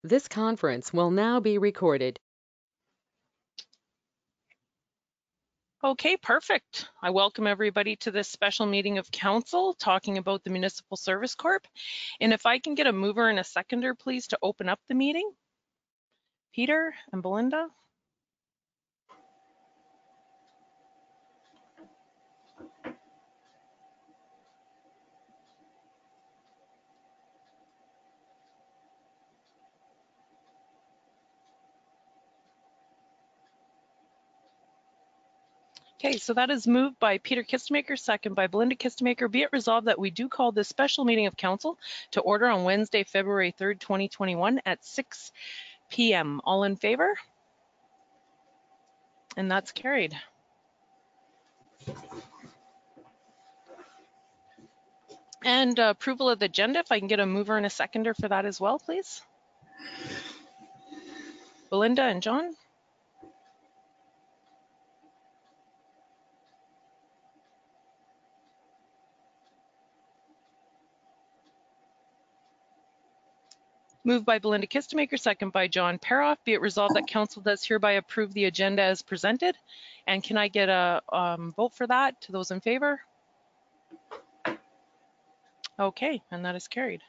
This conference will now be recorded. Okay, perfect. I welcome everybody to this special meeting of council talking about the Municipal Service Corp. And if I can get a mover and a seconder, please, to open up the meeting. Peter and Belinda. Okay, so that is moved by Peter Kistemaker, second by Belinda Kistemaker. Be it resolved that we do call this special meeting of council to order on Wednesday, February 3rd, 2021 at 6 p.m. All in favor? And that's carried. And approval of the agenda, if I can get a mover and a seconder for that as well, please. Belinda and John. Moved by Belinda Kistemaker, second by John Paroff. Be it resolved that council does hereby approve the agenda as presented. And can I get a vote for that? To those in favor? Okay, and that is carried.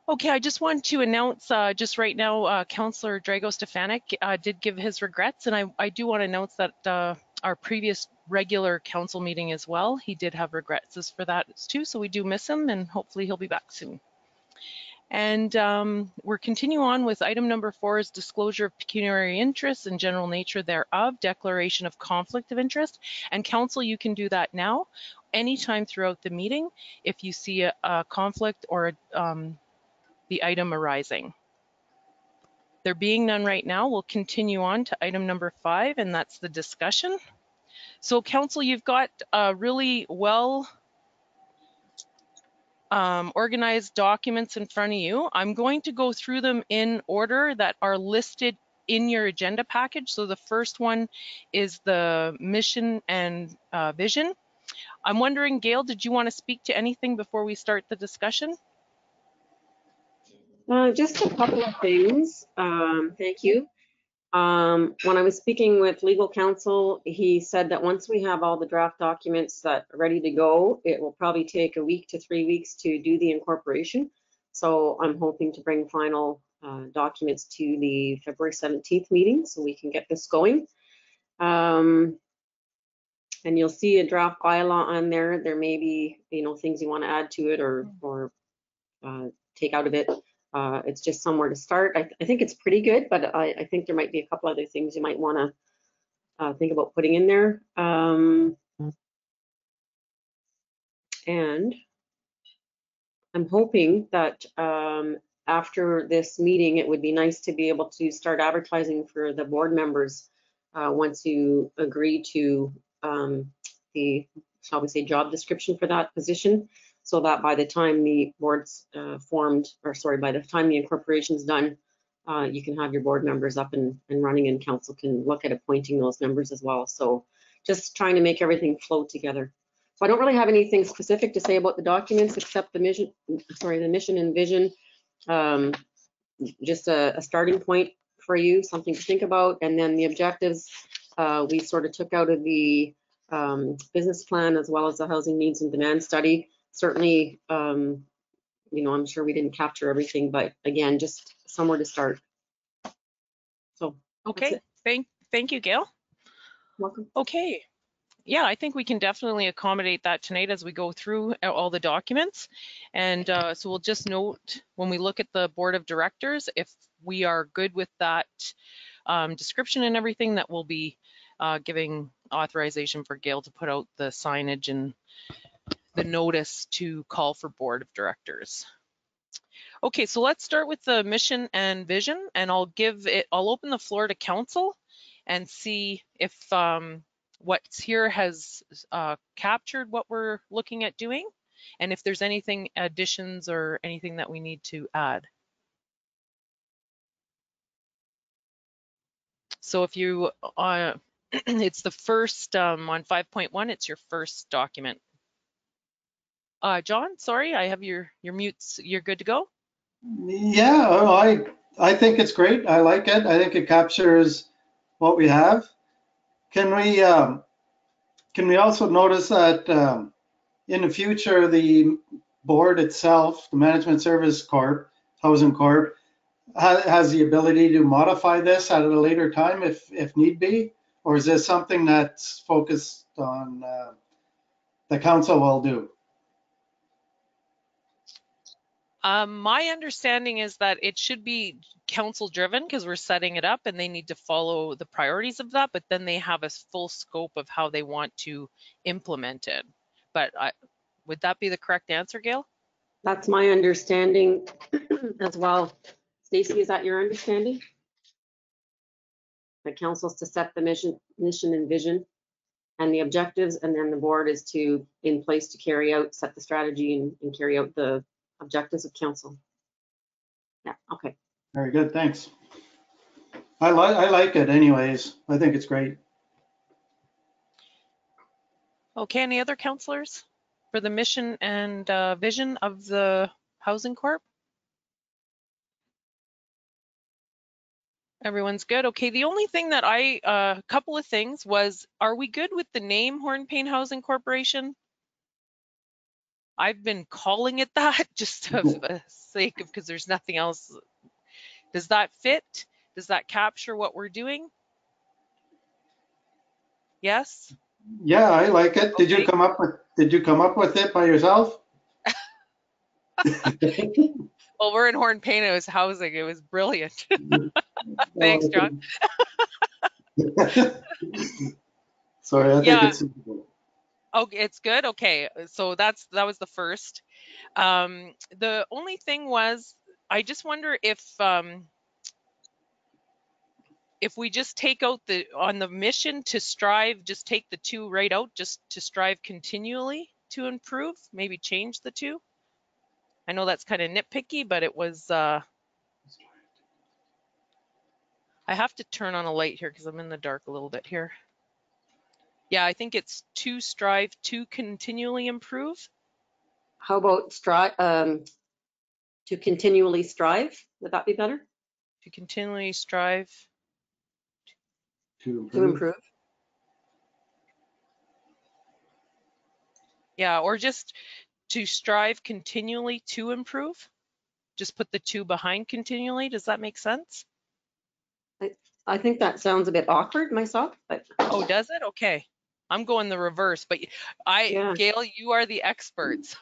Okay, I just want to announce just right now, Councillor Drago Stefanik did give his regrets, and I do want to announce that our previous regular council meeting as well, he did have regrets for that too, so we do miss him, and hopefully he'll be back soon. And we're continuing on with item number 4 is disclosure of pecuniary interests and general nature thereof, declaration of conflict of interest. And council, you can do that now, anytime throughout the meeting, if you see a conflict or the item arising. There being none right now, we'll continue on to item number 5, and that's the discussion. So council, you've got really well organized documents in front of you. I'm going to go through them in order that are listed in your agenda package. So the first one is the mission and vision. I'm wondering, Gail, did you want to speak to anything before we start the discussion? Just a couple of things. Thank you. When I was speaking with legal counsel, he said that once we have all the draft documents that are ready to go, it will probably take a week to 3 weeks to do the incorporation. So I'm hoping to bring final documents to the February 17th meeting so we can get this going. And you'll see a draft bylaw on there. There may be, things you want to add to it or take out of it. It's just somewhere to start. I think it's pretty good, but I think there might be a couple other things you might want to think about putting in there. And I'm hoping that after this meeting, it would be nice to be able to start advertising for the board members once you agree to the, shall we say, job description for that position, so that by the time the board's formed, or sorry, by the time the incorporation's done, you can have your board members up and running, and council can look at appointing those members as well. So just trying to make everything flow together. So I don't really have anything specific to say about the documents except the mission, the mission and vision. Just a starting point for you, something to think about. And then the objectives, we sort of took out of the business plan as well as the housing needs and demand study. Certainly, I'm sure we didn't capture everything, but again, just somewhere to start. So okay, thank you, Gail. Welcome. Okay. Yeah, I think we can definitely accommodate that tonight as we go through all the documents. And so we'll just note when we look at the board of directors, if we are good with that description and everything, that we'll be giving authorization for Gail to put out the signage and the notice to call for board of directors. Okay, so let's start with the mission and vision, and I'll open the floor to council and see if what's here has captured what we're looking at doing, and if there's anything additions or anything that we need to add. So if you, it's the first, on 5.1, it's your first document. John, sorry, I have your mutes. You're good to go? Yeah, I think it's great. I like it. I think it captures what we have. Can we also notice that in the future, the board itself, the Management Service Corp, Housing Corp, has the ability to modify this at a later time if need be? Or is this something that's focused on the council will do? My understanding is that it should be council driven because we're setting it up and they need to follow the priorities of that, but then they have a full scope of how they want to implement it. But would that be the correct answer, Gail? That's my understanding as well. Stacy, is that your understanding? The council's to set the mission and vision and the objectives, and then the board is in place to carry out, set the strategy and carry out the objectives of council. Yeah, okay. Very good, thanks. I like it anyways. I think it's great. Okay, any other councillors for the mission and vision of the Housing Corp? Everyone's good. Okay, the only thing that a couple of things was, are we good with the name Hornpain Housing Corporation? I've been calling it that just for the sake of, because there's nothing else. Does that fit? Does that capture what we're doing? Yes? Yeah, I like it. Okay. Did you come up with it by yourself? Well, we're in Hornpain, it was housing. It was brilliant. Thanks, John. Sorry, I Yeah. think it's. Okay, it's good. Okay, so that was the first. The only thing was, I just wonder if we just take out on the mission to strive, just take the two right out, just to strive continually to improve, maybe change the two. I know that's kind of nitpicky, but it was, I have to turn on a light here because I'm in the dark a little bit here. Yeah, I think it's to strive to continually improve. How about to continually strive? Would that be better? To continually strive. To improve. Yeah, or just to strive continually to improve. Just put the two behind continually. Does that make sense? I think that sounds a bit awkward myself, but. Oh, does it? Okay. I'm going the reverse, but Yeah. Gail, you are the expert. So.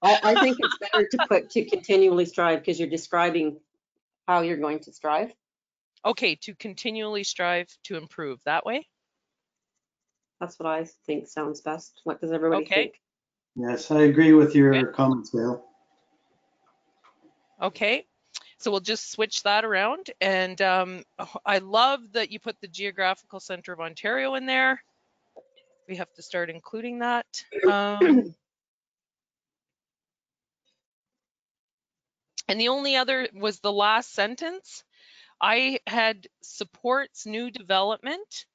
I think it's better to put to continually strive because you're describing how you're going to strive. Okay, to continually strive to improve that way. That's what I think sounds best. What does everybody think? Yes, I agree with your comments, Gail. Okay, so we'll just switch that around. And I love that you put the Geographical Center of Ontario in there. We have to start including that. And the only other was the last sentence. I had supports new development,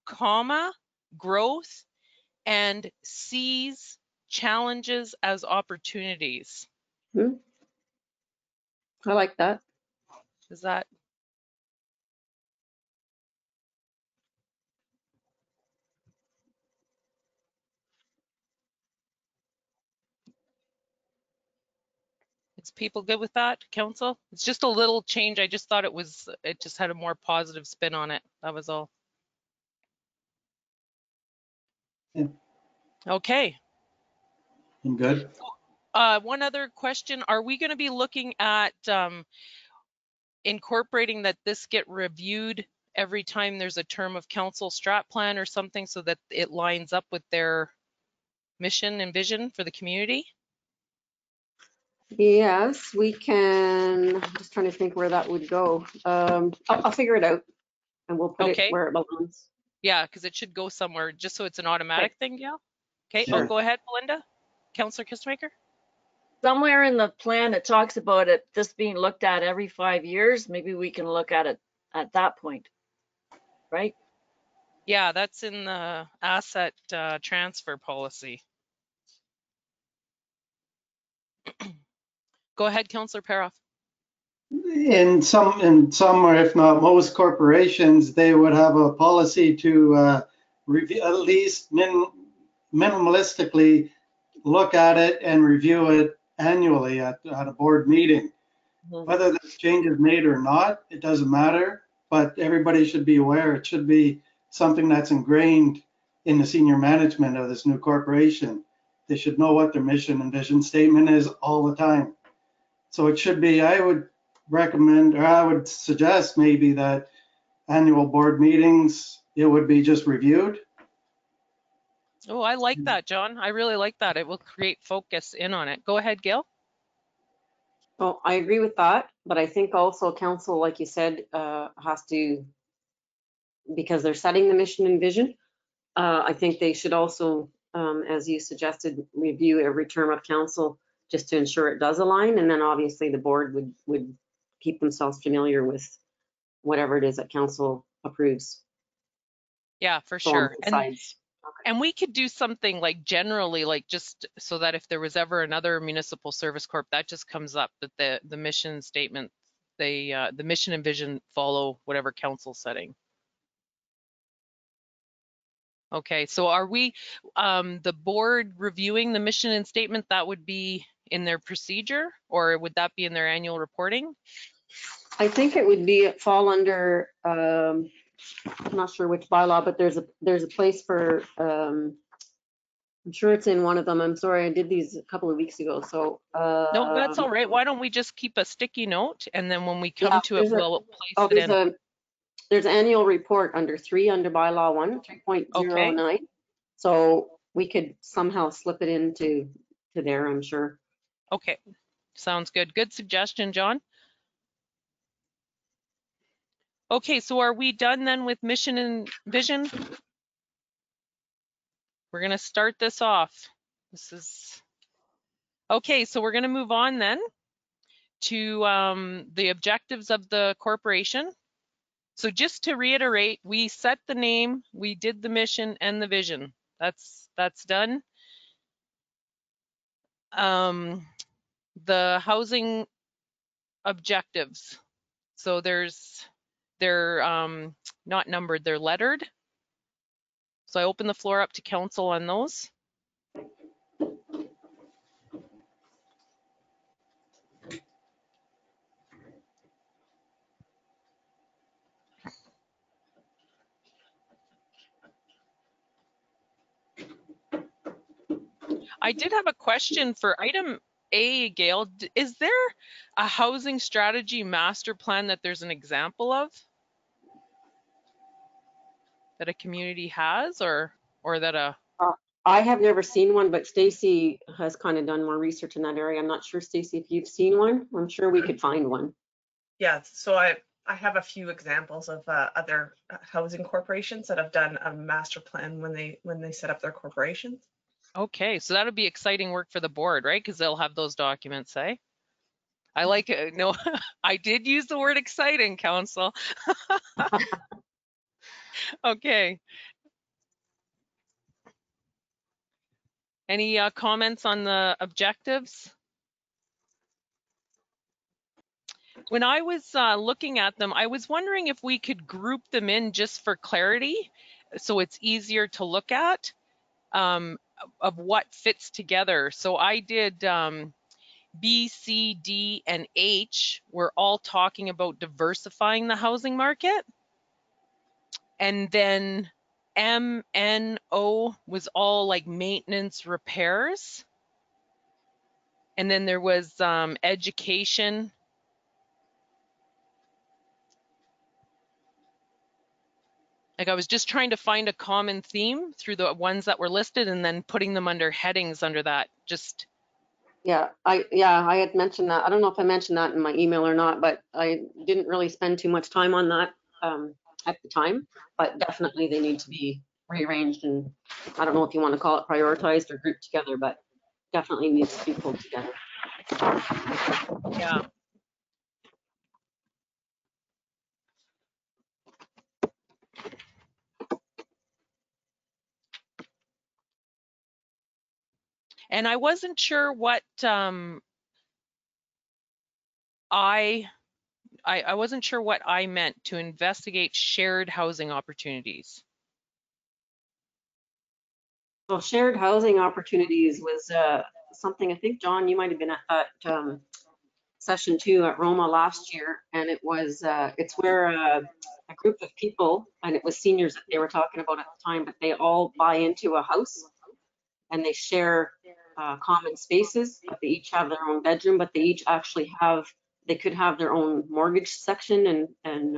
comma, growth, and sees challenges as opportunities. I like that. Is that? Is people good with that, council? It's just a little change. I just thought it just had a more positive spin on it. That was all. Yeah. Okay. I'm good. One other question. Are we going to be looking at incorporating that this get reviewed every time there's a term of council strat plan or something so that it lines up with their mission and vision for the community? Yes, we can. I'm just trying to think where that would go. I'll figure it out and we'll put it where it belongs. Yeah, because it should go somewhere just so it's an automatic thing, Gail. Okay, Sure. go ahead, Belinda. Councillor Kistemaker. Somewhere in the plan, it talks about it this being looked at every 5 years. Maybe we can look at it at that point, right? Yeah, that's in the asset transfer policy. Go ahead, Councillor Paroff. In some, or if not most corporations, they would have a policy to review, at least minimalistically look at it and review it annually at a board meeting. Whether this change is made or not, it doesn't matter, but everybody should be aware. It should be something that's ingrained in the senior management of this new corporation. They should know what their mission and vision statement is all the time. So it should be, I would recommend, or I would suggest maybe that annual board meetings, it would be just reviewed. Oh, I like that, John. I really like that. It will create focus in on it. Go ahead, Gail. Well, I agree with that, but I think also council, like you said, has to, because they're setting the mission and vision, I think they should also, as you suggested, review every term of council just to ensure it does align. And then obviously the board would keep themselves familiar with whatever it is that council approves. Yeah, for So on sure. both sides. And we could do something like generally, like just so that if there was ever another municipal service corp, that just comes up, that the mission statement, the mission and vision follow whatever council setting. Okay, so are we, the board reviewing the mission and statement, that would be in their procedure, or would that be in their annual reporting? I think it would be fall under, I'm not sure which bylaw, but there's a place for, I'm sure it's in one of them. I'm sorry, I did these a couple of weeks ago. So No, that's all right. Why don't we just keep a sticky note, and then when we come yeah, to it, we'll place it in. There's annual report under bylaw 1, 3.09. Okay. So we could somehow slip it into there, I'm sure. Okay, sounds good. Good suggestion, John. Okay, so are we done then with mission and vision? We're going to start this off. Okay, so we're going to move on then to the objectives of the corporation. So just to reiterate, we set the name, we did the mission and the vision. That's done. The housing objectives. So they're not numbered, they're lettered. So I open the floor up to council on those. I did have a question for item A, Gail. Is there a housing strategy master plan that there's an example of that a community has, or that a... I have never seen one, but Stacy has kind of done more research in that area. I'm not sure, Stacy, if you've seen one. I'm sure we could find one. Yeah, so I have a few examples of other housing corporations that have done a master plan when they set up their corporations. Okay, so that'll be exciting work for the board, right? Because they'll have those documents, eh? I like it. No, I did use the word exciting, council. Okay. Any comments on the objectives? When I was looking at them, I was wondering if we could group them in just for clarity, so it's easier to look at of what fits together. So I did B, C, D, and H were all talking about diversifying the housing market. And then M, N, O was all like maintenance repairs. And then there was education. Like I was just trying to find a common theme through the ones that were listed and then putting them under headings under that. Just Yeah, I had mentioned that. I don't know if I mentioned that in my email or not, but I didn't really spend too much time on that at the time, but definitely they need to be rearranged, and I don't know if you want to call it prioritized or grouped together, but definitely needs to be pulled together. yeah. And I wasn't sure what I wasn't sure what I meant to investigate shared housing opportunities. So shared housing opportunities was something, I think, John, you might have been at session 2 at Roma last year, and it was it's where a group of people, and it was seniors that they were talking about at the time, but they all buy into a house and they share common spaces, but they each have their own bedroom, but they each actually have, they could have their own mortgage section, and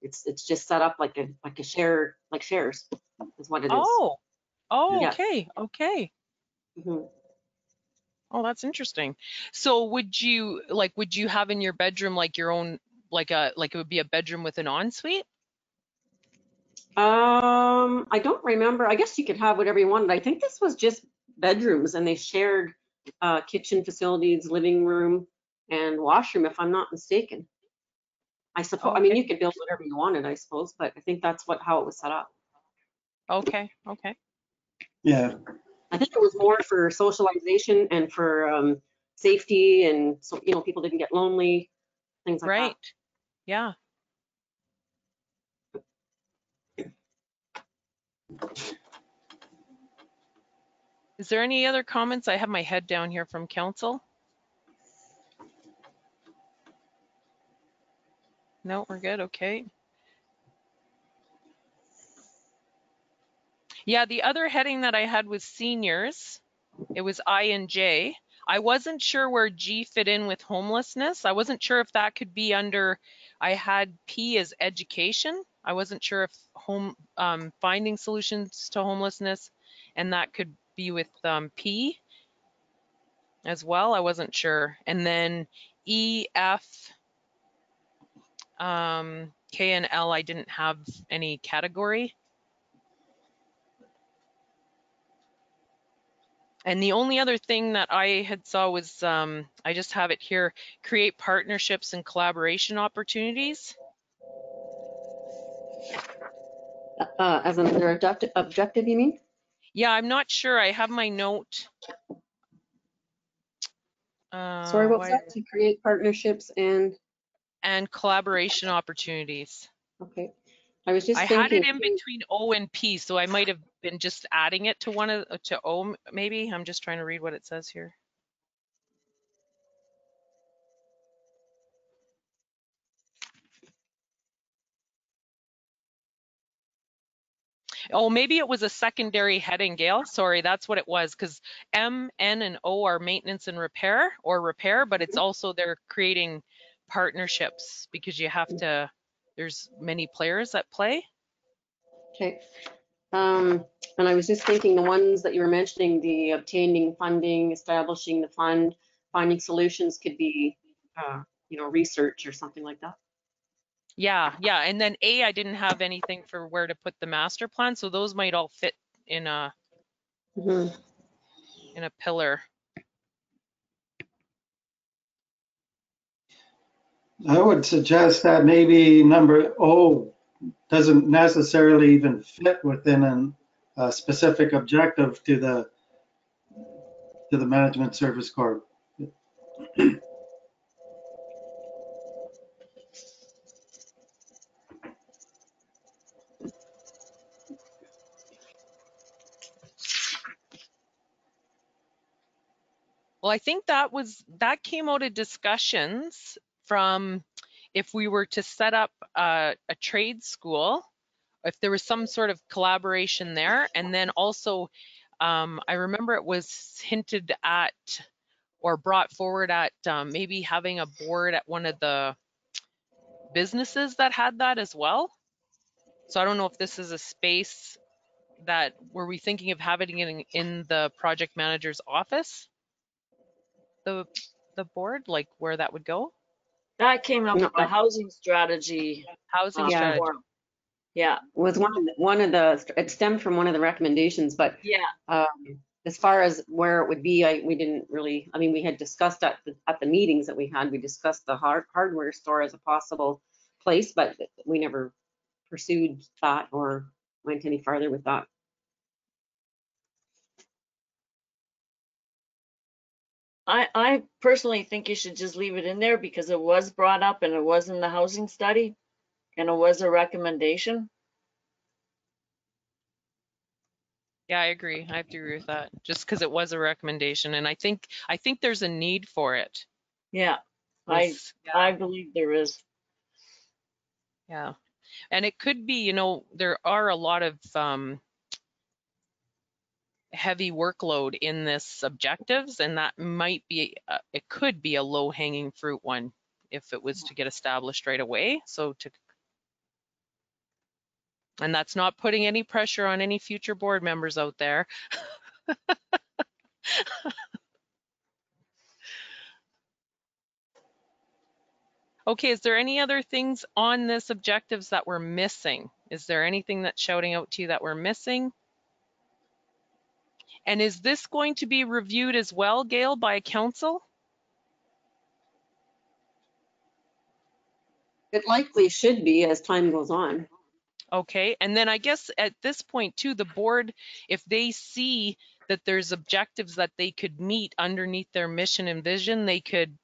it's just set up like a share, like shares is what it is. Oh, Yeah. okay, okay. Mhm. Oh, that's interesting. So would you have in your bedroom like your own, like it would be a bedroom with an ensuite? I don't remember. I guess you could have whatever you wanted. I think this was just bedrooms, and they shared kitchen facilities, living room, and washroom, if I'm not mistaken. I suppose, I mean, Okay, you could build whatever you wanted, I suppose, but I think that's how it was set up. okay. Yeah. I think it was more for socialization and for safety, and so, people didn't get lonely, things like that. Right. Yeah. Is there any other comments? I have my head down here from council. No, we're good. Okay. Yeah, the other heading that I had was seniors. It was I and J. I wasn't sure where G fit in with homelessness. I wasn't sure if that could be under, I had P as education. I wasn't sure if finding solutions to homelessness, and that could be with P as well. I wasn't sure. And then E, F, K, and L, I didn't have any category. And the only other thing that I had saw was, I just have it here, create partnerships and collaboration opportunities. As another objective, you mean? Yeah, I'm not sure. I have my note. Sorry, what was that? To create partnerships and collaboration opportunities. okay. I was I just had thinking it in too, between O and P, so I might have been just adding it to to O maybe. I'm just trying to read what it says here. Oh, maybe it was a secondary heading, Gail. Sorry, that's what it was, because M, N, and O are maintenance and repair, but it's also they're creating partnerships because you have to, there's many players at play. okay. And I was just thinking the ones that you were mentioning, the obtaining funding, establishing the fund, finding solutions could be, research or something like that. Yeah. And then A, I didn't have anything for where to put the master plan, so those might all fit in a in a pillar. I would suggest that maybe number O doesn't necessarily even fit within a specific objective to the management service corp. Well, I think that came out of discussions from if we were to set up a trade school, if there was some sort of collaboration there. And then also, I remember it was hinted at or brought forward at maybe having a board at one of the businesses that had that as well. So I don't know if this is a space that, were we thinking of having it in the project manager's office? The board, like where that would go? That came up No, at the housing strategy Housing Yeah. strategy. forum. Yeah. was it stemmed from one of the recommendations, but Yeah. as far as where it would be, we didn't really, I mean, we had discussed at the meetings that we had, we discussed the hardware store as a possible place, but we never pursued that or went any farther with that. I personally think you should just leave it in there because it was brought up and it was in the housing study and it was a recommendation. Yeah, I agree. I have to agree with that. Just because it was a recommendation, and I think there's a need for it. Yeah, With, I believe there is. yeah, and it could be, you know, there are a lot of heavy workload in this objectives, and that might be it could be a low-hanging fruit one if it was to get established right away. So to, and that's not putting any pressure on any future board members out there. Okay, is there any other things on this objectives that we're missing? Is there anything that's shouting out to you that we're missing? And is this going to be reviewed as well, Gail, by council? It likely should be as time goes on. Okay, and then I guess at this point too, the board, if they see that there's objectives that they could meet underneath their mission and vision, they could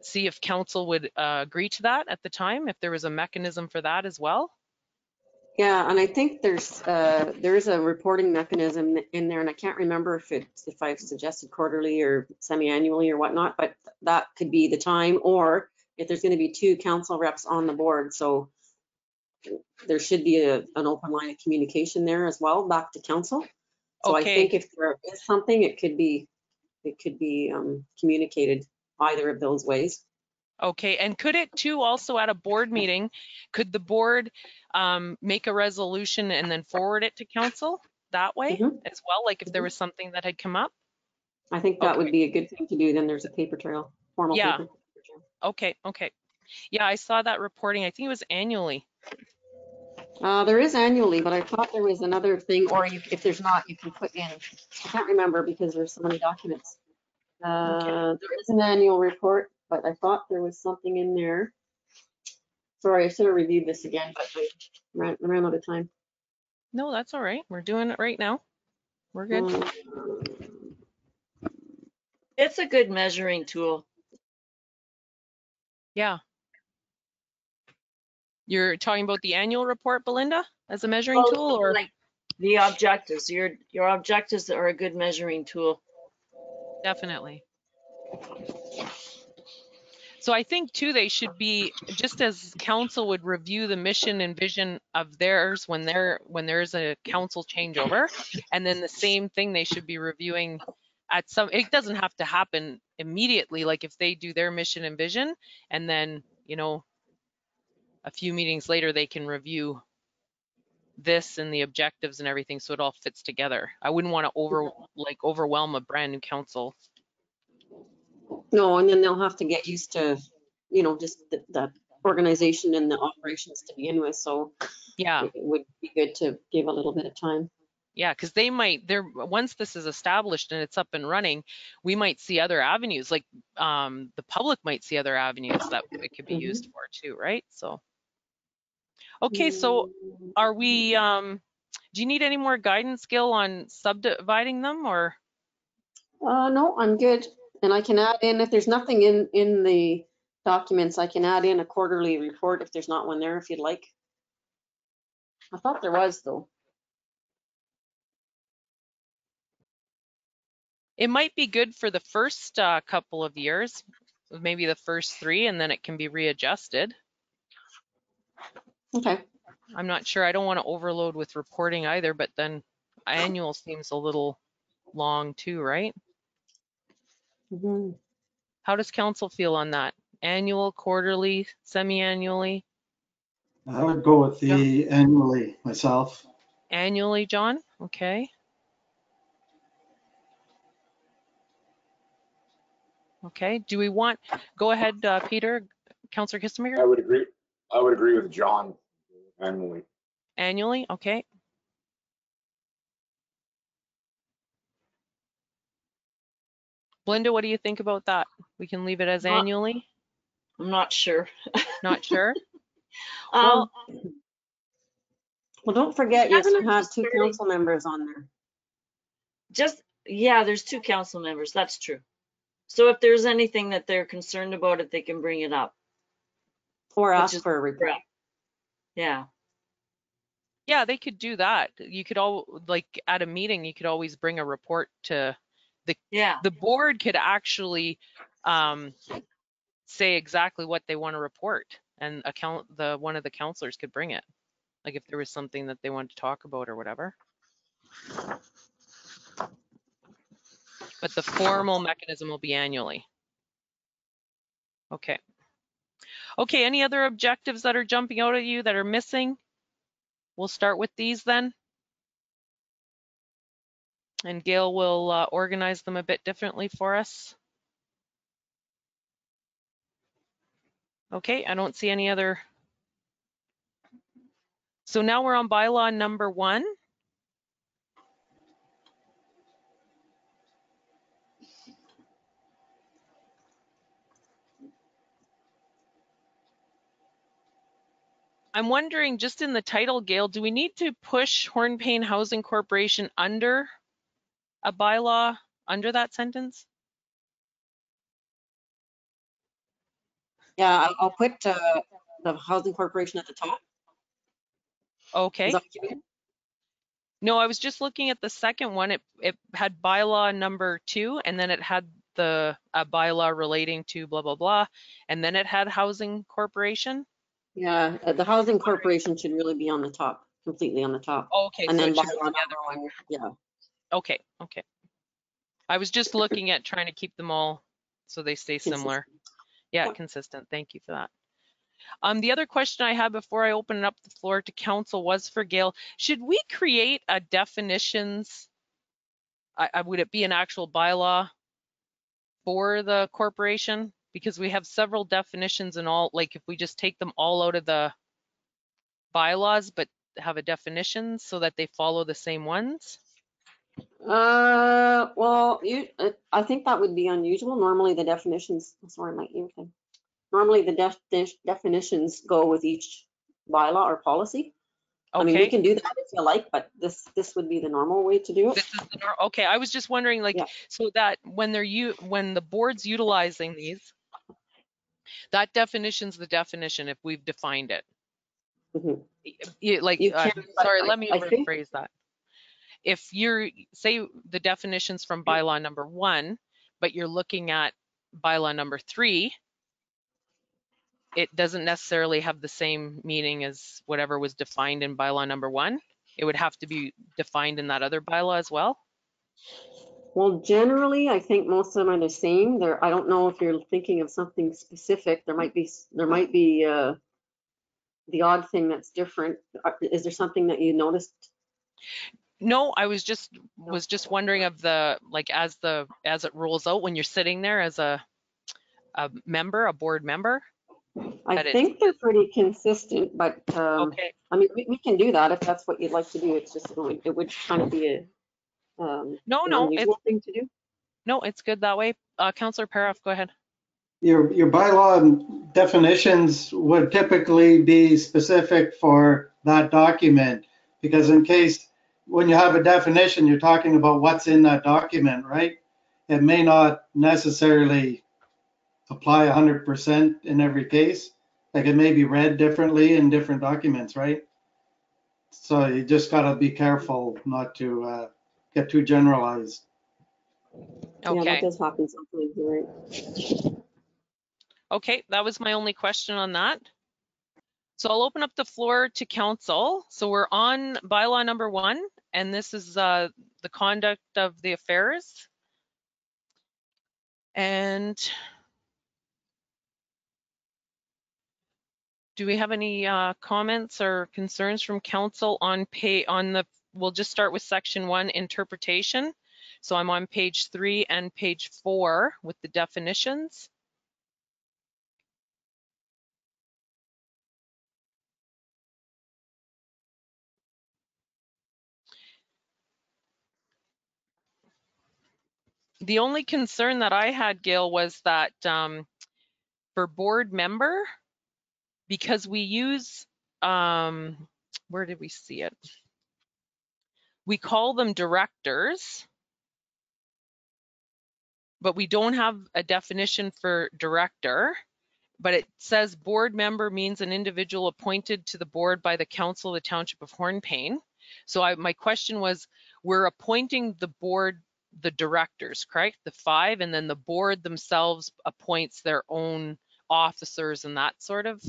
see if council would agree to that at the time, if there was a mechanism for that as well. Yeah, and I think there's a reporting mechanism in there, and I can't remember if I've suggested quarterly or semi-annually or whatnot, but that could be the time, or if there's going to be 2 council reps on the board, so there should be an open line of communication there as well back to council. So Okay. I think if there is something, it could be communicated either of those ways. Okay, and could it too also at a board meeting, could the board make a resolution and then forward it to council that way as well? Like if there was something that had come up? I think that would be a good thing to do. Then there's a paper trail, formal paper trail. Okay, okay. Yeah, I saw that reporting. I think it was annually. There is annually, but I thought there was another thing, or if there's not, you can put in. I can't remember because there's so many documents. There is an annual report, but I thought there was something in there. Sorry, I should have reviewed this again, but I ran out of time. No, that's all right. We're doing it right now. We're good. It's a good measuring tool. Yeah. You're talking about the annual report, Belinda, as a measuring tool, or like the objectives? Your objectives are a good measuring tool. Definitely. So I think too, they should be, just as council would review the mission and vision of theirs when there's a council changeover, and then the same thing they should be reviewing at some, it doesn't have to happen immediately, like if they do their mission and vision, and then, you know, a few meetings later, they can review this and the objectives and everything, so it all fits together. I wouldn't want to overwhelm a brand new council. No, and then they'll have to get used to, you know, just the organization and the operations to begin with. So yeah, it would be good to give a little bit of time. Yeah, because they might, once this is established and it's up and running, we might see other avenues, like the public might see other avenues that it could be used for too, right? So, okay, so are we, do you need any more guidance, Gil, on subdividing them, or? No, I'm good. And I can add in, if there's nothing in the documents, I can add in a quarterly report if there's not one there, if you'd like. I thought there was, though. It might be good for the first couple of years, maybe the first 3, and then it can be readjusted. Okay. I'm not sure. I don't want to overload with reporting either, but then annual seems a little long too, right? How does council feel on that? Annual, quarterly, semi-annually? I would go with the annually myself. Annually, John? Okay. Okay. Do we want, go ahead, Peter, Councillor Kistenmaker? I would agree with John annually. Annually, okay. Belinda, what do you think about that? We can leave it as annually? I'm not sure. Not sure? Well, don't forget, you're going to have 2 council members on there. Just Yeah, there's 2 council members. That's true. So if there's anything that they're concerned about it, they can bring it up. Or Which ask is for a report. correct. Yeah. Yeah, they could do that. You could like at a meeting, you could always bring a report to Yeah. the board could actually say exactly what they want to report, and one of the counselors could bring it. Like if there was something that they wanted to talk about or whatever. But the formal mechanism will be annually. Okay. Okay, any other objectives that are jumping out at you that are missing? We'll start with these then. And Gail will organize them a bit differently for us. Okay, I don't see any other. So now we're on bylaw number 1. I'm wondering, just in the title, Gail, do we need to push Hornpain Housing Corporation under a bylaw, under that sentence? Yeah, I'll put the housing corporation at the top. Okay. Is that what you mean? No, I was just looking at the second one. It had bylaw number 2, and then it had a bylaw relating to blah, blah, blah. And then it had housing corporation. Yeah, the housing corporation should really be on the top, completely on the top. Okay, And so then it should bylaw go together. number 1, yeah. Okay, okay. I was just looking at trying to keep them all so they stay similar. Consistent. Yeah, Yep. consistent. Thank you for that. The other question I had before I open up the floor to council was for Gail. Should we create a definitions? Would it be an actual bylaw for the corporation? Because we have several definitions and all, like if we just take them all out of the bylaws, but have a definition so that they follow the same ones? Well, I think that would be unusual. Normally the definitions, sorry, my ear thing. Normally the definitions go with each bylaw or policy. I mean, we Okay. can do that if you like, but this would be the normal way to do it. This is okay. I was just wondering, like, Yeah. so that when the board's utilizing these, that definition's the definition if we've defined it. Mhm. Like, You can, sorry, but let me I think rephrase that. If you're, say the definitions from bylaw number 1, but you're looking at bylaw number 3, it doesn't necessarily have the same meaning as whatever was defined in bylaw number 1. It would have to be defined in that other bylaw as well. well, generally, I think most of them are the same. I don't know if you're thinking of something specific. There might be the odd thing that's different. Is there something that you noticed? No, I was just wondering of the, like, as it rolls out when you're sitting there as a member, a board member. I think they're pretty consistent, but Okay. I mean, we can do that if that's what you'd like to do. It's just it would kind of be an unusual thing to do. No, it's good that way. Councillor Paroff, go ahead. Your bylaw definitions would typically be specific for that document, because in case when you have a definition, you're talking about what's in that document, right? It may not necessarily apply 100% in every case. Like it may be read differently in different documents, right? So you just got to be careful not to get too generalized. Okay. Yeah, that does happen sometimes, right? Okay, that was my only question on that. So I'll open up the floor to council. So we're on bylaw number 1, and this is the conduct of the affairs. And do we have any comments or concerns from council we'll just start with section 1, interpretation. So I'm on page 3 and page 4 with the definitions. The only concern that I had, Gail, was that for board member, because we use, where did we see it? We call them directors, but we don't have a definition for director. But it says board member means an individual appointed to the board by the council of the Township of Hornpain. So my question was, we're appointing the board, the directors, correct? The 5, and then the board themselves appoints their own officers and that sort of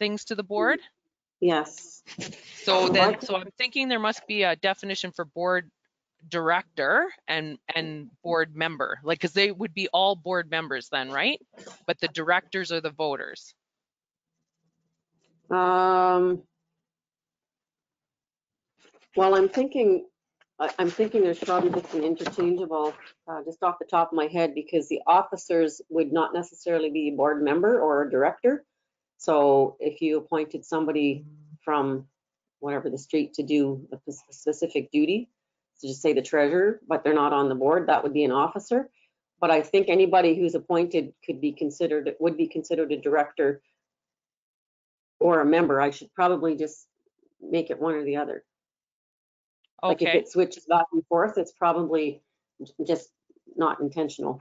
things to the board. Yes. So I'm thinking there must be a definition for board director and board member, like, because they would be all board members then, right? But the directors are the voters. Well, I'm thinking there's probably just an interchangeable, just off the top of my head, because the officers would not necessarily be a board member or a director. So if you appointed somebody from whatever the street to do a specific duty, so just say the treasurer, but they're not on the board, that would be an officer. But I think anybody who's appointed would be considered a director or a member. I should probably just make it one or the other. Like if Okay. it switches back and forth, it's probably just not intentional.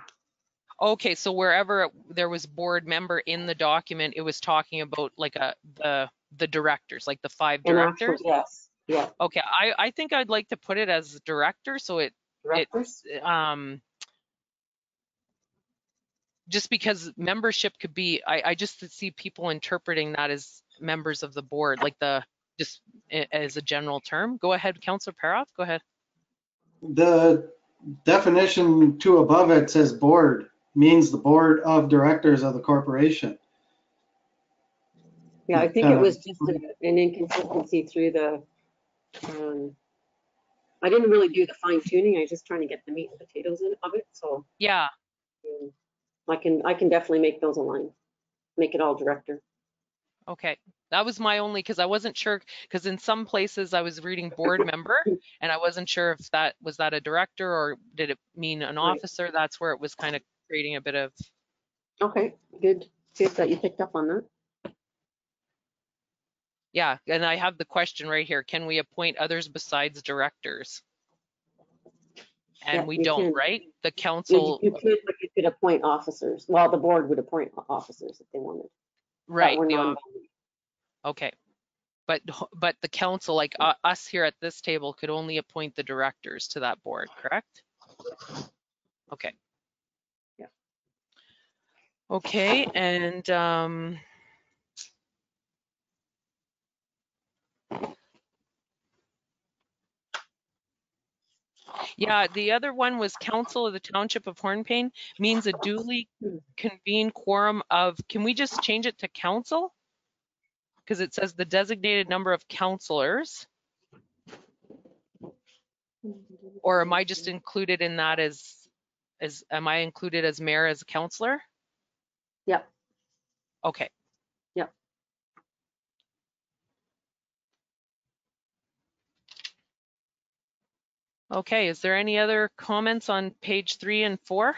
Okay, so wherever there was board member in the document, it was talking about like the directors, like the 5 directors. Yes, yeah. Okay, I think I'd like to put it as director, so Directors? Just because membership could be, I just see people interpreting that as members of the board, like just as a general term. Go ahead, Councillor Paroff, go ahead. The definition 2 above it says board, means the board of directors of the corporation. Yeah, I think it was just an inconsistency through the, I didn't really do the fine tuning. I was just trying to get the meat and potatoes of it. So Yeah. I can definitely make those align, make it all director. Okay, that was my only, because I wasn't sure, because in some places I was reading board member and I wasn't sure if that was a director or did it mean an officer. That's where it was kind of creating a bit of. Okay, good. Good that you picked up on that. Yeah, and I have the question right here. Can we appoint others besides directors? And Yeah, we you don't, can. right? The council. You could, but you could appoint officers. Well, the board would appoint officers if they wanted. Right. Okay. But the council, like us here at this table, could only appoint the directors to that board, correct? Okay. Yeah. Okay, and yeah, the other one was council of the Township of Hornpain means a duly convened quorum of, can we just change it to council? Because it says the designated number of councillors. Or am I just included in that am I included as mayor as a councillor? Yep. Okay. Yep. Okay, is there any other comments on page 3 and 4?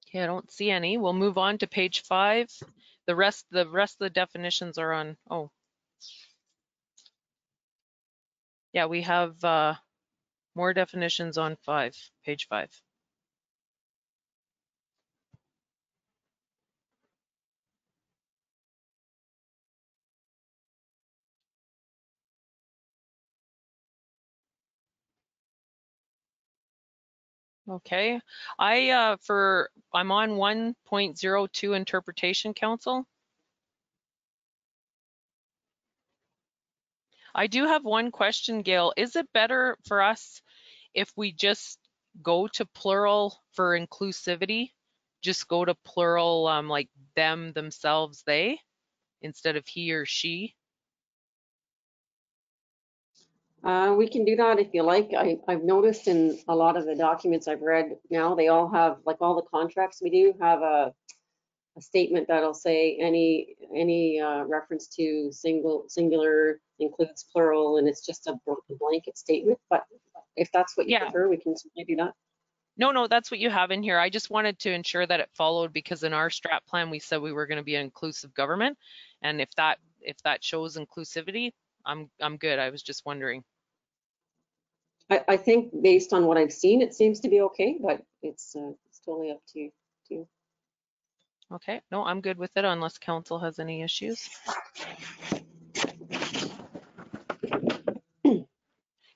Okay, I don't see any. We'll move on to page 5. The rest of the definitions are on, oh. Yeah, we have more definitions on page 5. Okay, I'm on 1.02 interpretation council. I do have one question, Gail. Is it better for us if we just go to plural for inclusivity? Just go to plural, like them, themselves, they, instead of he or she? We can do that if you like. I've noticed in a lot of the documents I've read now, they all have, like all the contracts we do have a statement that'll say any reference to singular includes plural, and it's just a blanket statement. But if that's what you prefer, we can certainly do that. No, that's what you have in here. I just wanted to ensure that it followed, because in our strat plan, we said we were going to be an inclusive government. And if that shows inclusivity, I'm good. I was just wondering. I think based on what I've seen, it seems to be okay, but it's totally up to you. Okay, no, I'm good with it unless council has any issues.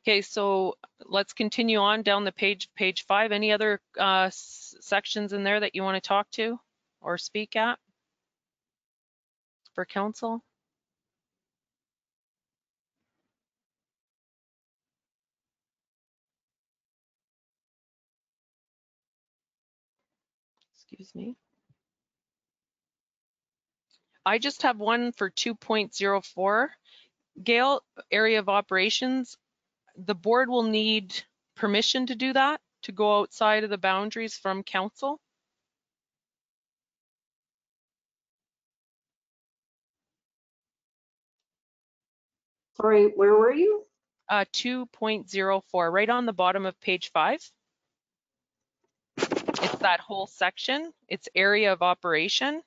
Okay, so let's continue on down the page 5. Any other sections in there that you want to talk to or speak at for council? Excuse me. I just have one for 2.04. Gail, area of operations. The board will need permission to do that, to go outside of the boundaries from council. Sorry, where were you? 2.04, right on the bottom of page 5. It's that whole section. It's area of operation.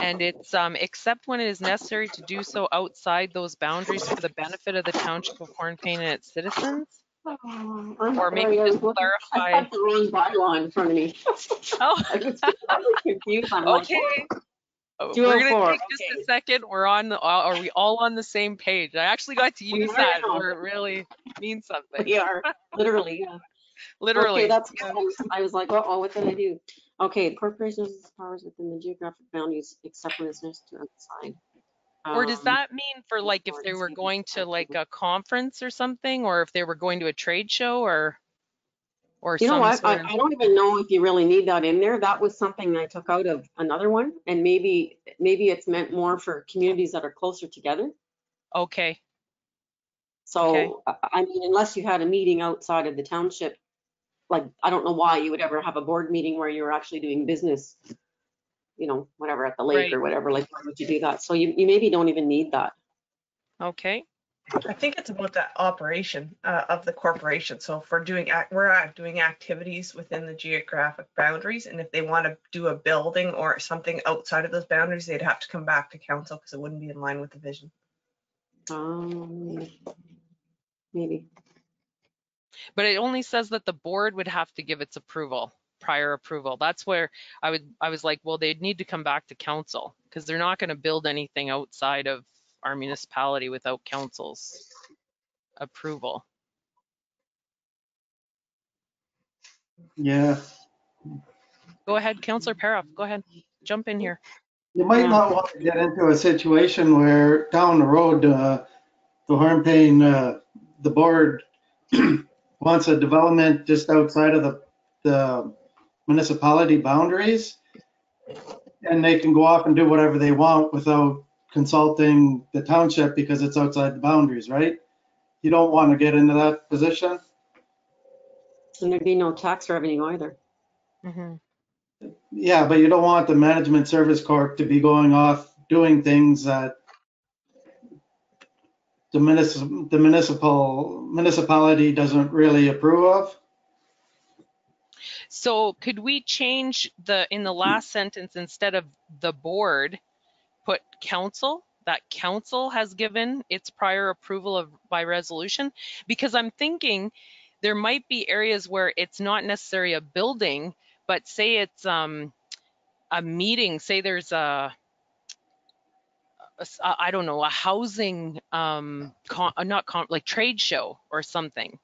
And it's except when it is necessary to do so outside those boundaries for the benefit of the township of Hornepayne and its citizens. I'm Or maybe sorry, just I clarify. had the wrong bylaw in front of me. Oh, I was totally confused. I'm like, okay. what? We're gonna 204. take just a second. We're on. Are we all on the same page? I actually got to We use are that now. where it really means something. We are literally, yeah. Literally. Okay, that's Yeah. I was like, oh, what did I do? Okay, corporations has powers within the geographic boundaries except when it's necessary outside. Or does that mean for like if they were going to like a conference or something, or if they were going to a trade show, or You know some what? sort of. I don't even know if you really need that in there. That was something I took out of another one, and maybe it's meant more for communities that are closer together. Okay. So, I mean, unless you had a meeting outside of the township, like, I don't know why you would ever have a board meeting where you're actually doing business, you know, whatever, at the lake Right. or whatever, like, why would you do that? So you maybe don't even need that. Okay. I think it's about the operation of the corporation. So if we're doing activities within the geographic boundaries, and if they want to do a building or something outside of those boundaries, they'd have to come back to council because it wouldn't be in line with the vision. Maybe. But it only says that the board would have to give its approval, prior approval. That's where I was like, well, they'd need to come back to council because they're not going to build anything outside of our municipality without council's approval. Yeah. Go ahead, Councillor Paroff. Go ahead. Jump in here. You might not want to get into a situation where down the road, the Hornepayne, the board wants a development just outside of the municipality boundaries, and they can go off and do whatever they want without consulting the township because it's outside the boundaries, right? You don't want to get into that position. And there'd be no tax revenue either. Mm-hmm. Yeah, but you don't want the management service corp to be going off doing things that the municipality doesn't really approve of. So could we change in the last sentence, instead of the board, put council, that council has given its prior approval by resolution? Because I'm thinking there might be areas where it's not necessarily a building, but say it's a meeting, say there's I don't know, a housing, like trade show or something.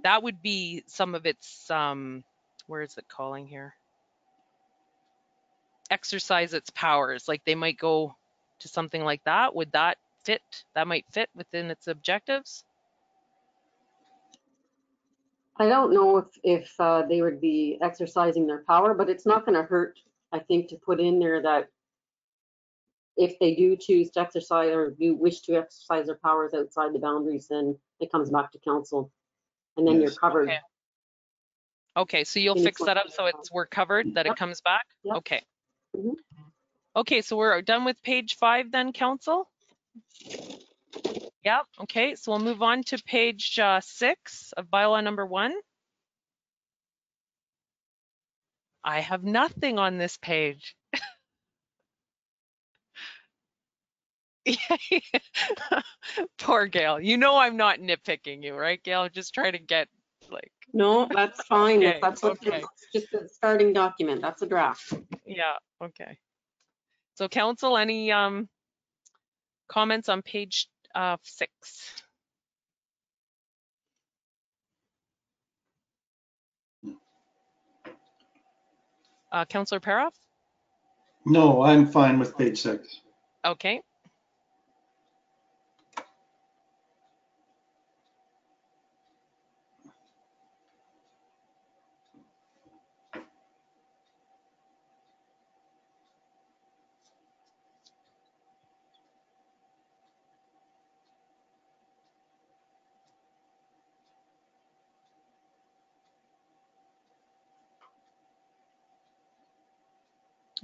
That would be some of its, where is it calling here? Exercise its powers. Like they might go to something like that. Would that fit? That might fit within its objectives? I don't know if they would be exercising their power, but it's not going to hurt, I think, to put in there that if they do choose to exercise or do wish to exercise their powers outside the boundaries, then it comes back to council, and then Yes. you're covered. Okay. Okay, so you'll fix that up so we're covered, that it comes back? Yep. Okay. Mhm. Okay, so we're done with page 5 then, council? Yeah, okay, so we'll move on to page 6 of bylaw number 1. I have nothing on this page. Poor Gail. You know I'm not nitpicking you, right, Gail? Just try to get like. No, that's fine. If Okay, that's what okay. it's just a starting document. That's a draft. Yeah, okay. So council, any comments on page 6? Councillor Paroff? No, I'm fine with page 6. Okay.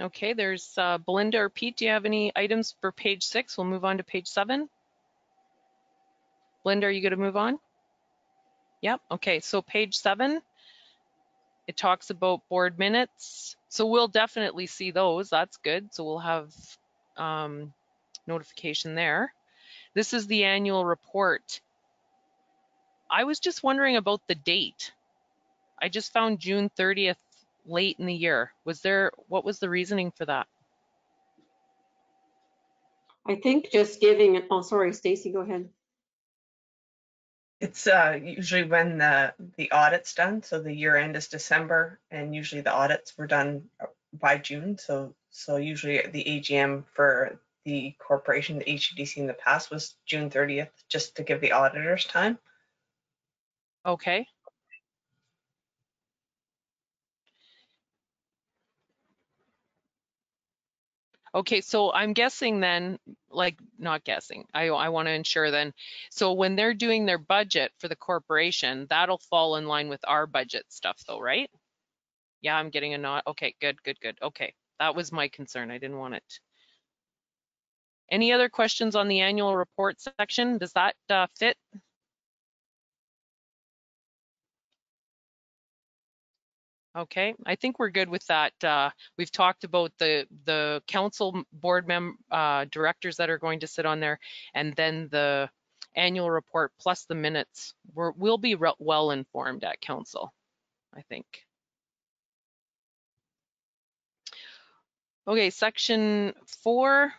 Okay, there's Belinda or Pete. Do you have any items for page 6? We'll move on to page 7. Belinda, are you going to move on? Yep. Okay, so page 7, it talks about board minutes. So we'll definitely see those. That's good. So we'll have notification there. This is the annual report. I was just wondering about the date. I just found June 30th late in the year. What was the reasoning for that? I think just giving it, oh, sorry, Stacy, go ahead. It's usually when the audit's done. So the year end is December, and usually the audits were done by June. So usually the AGM for the corporation, the HUDC in the past was June 30th, just to give the auditors time. Okay. Okay, so I'm guessing then, like not guessing, I want to ensure then, so when they're doing their budget for the corporation, that'll fall in line with our budget stuff though, right? Yeah, I'm getting a nod. Okay, good, good, good. Okay, that was my concern. I didn't want it. Any other questions on the annual report section? Does that fit? Okay, I think we're good with that. We've talked about the council board directors that are going to sit on there, and then the annual report plus the minutes. We'll be well informed at council, I think. Okay, section 4.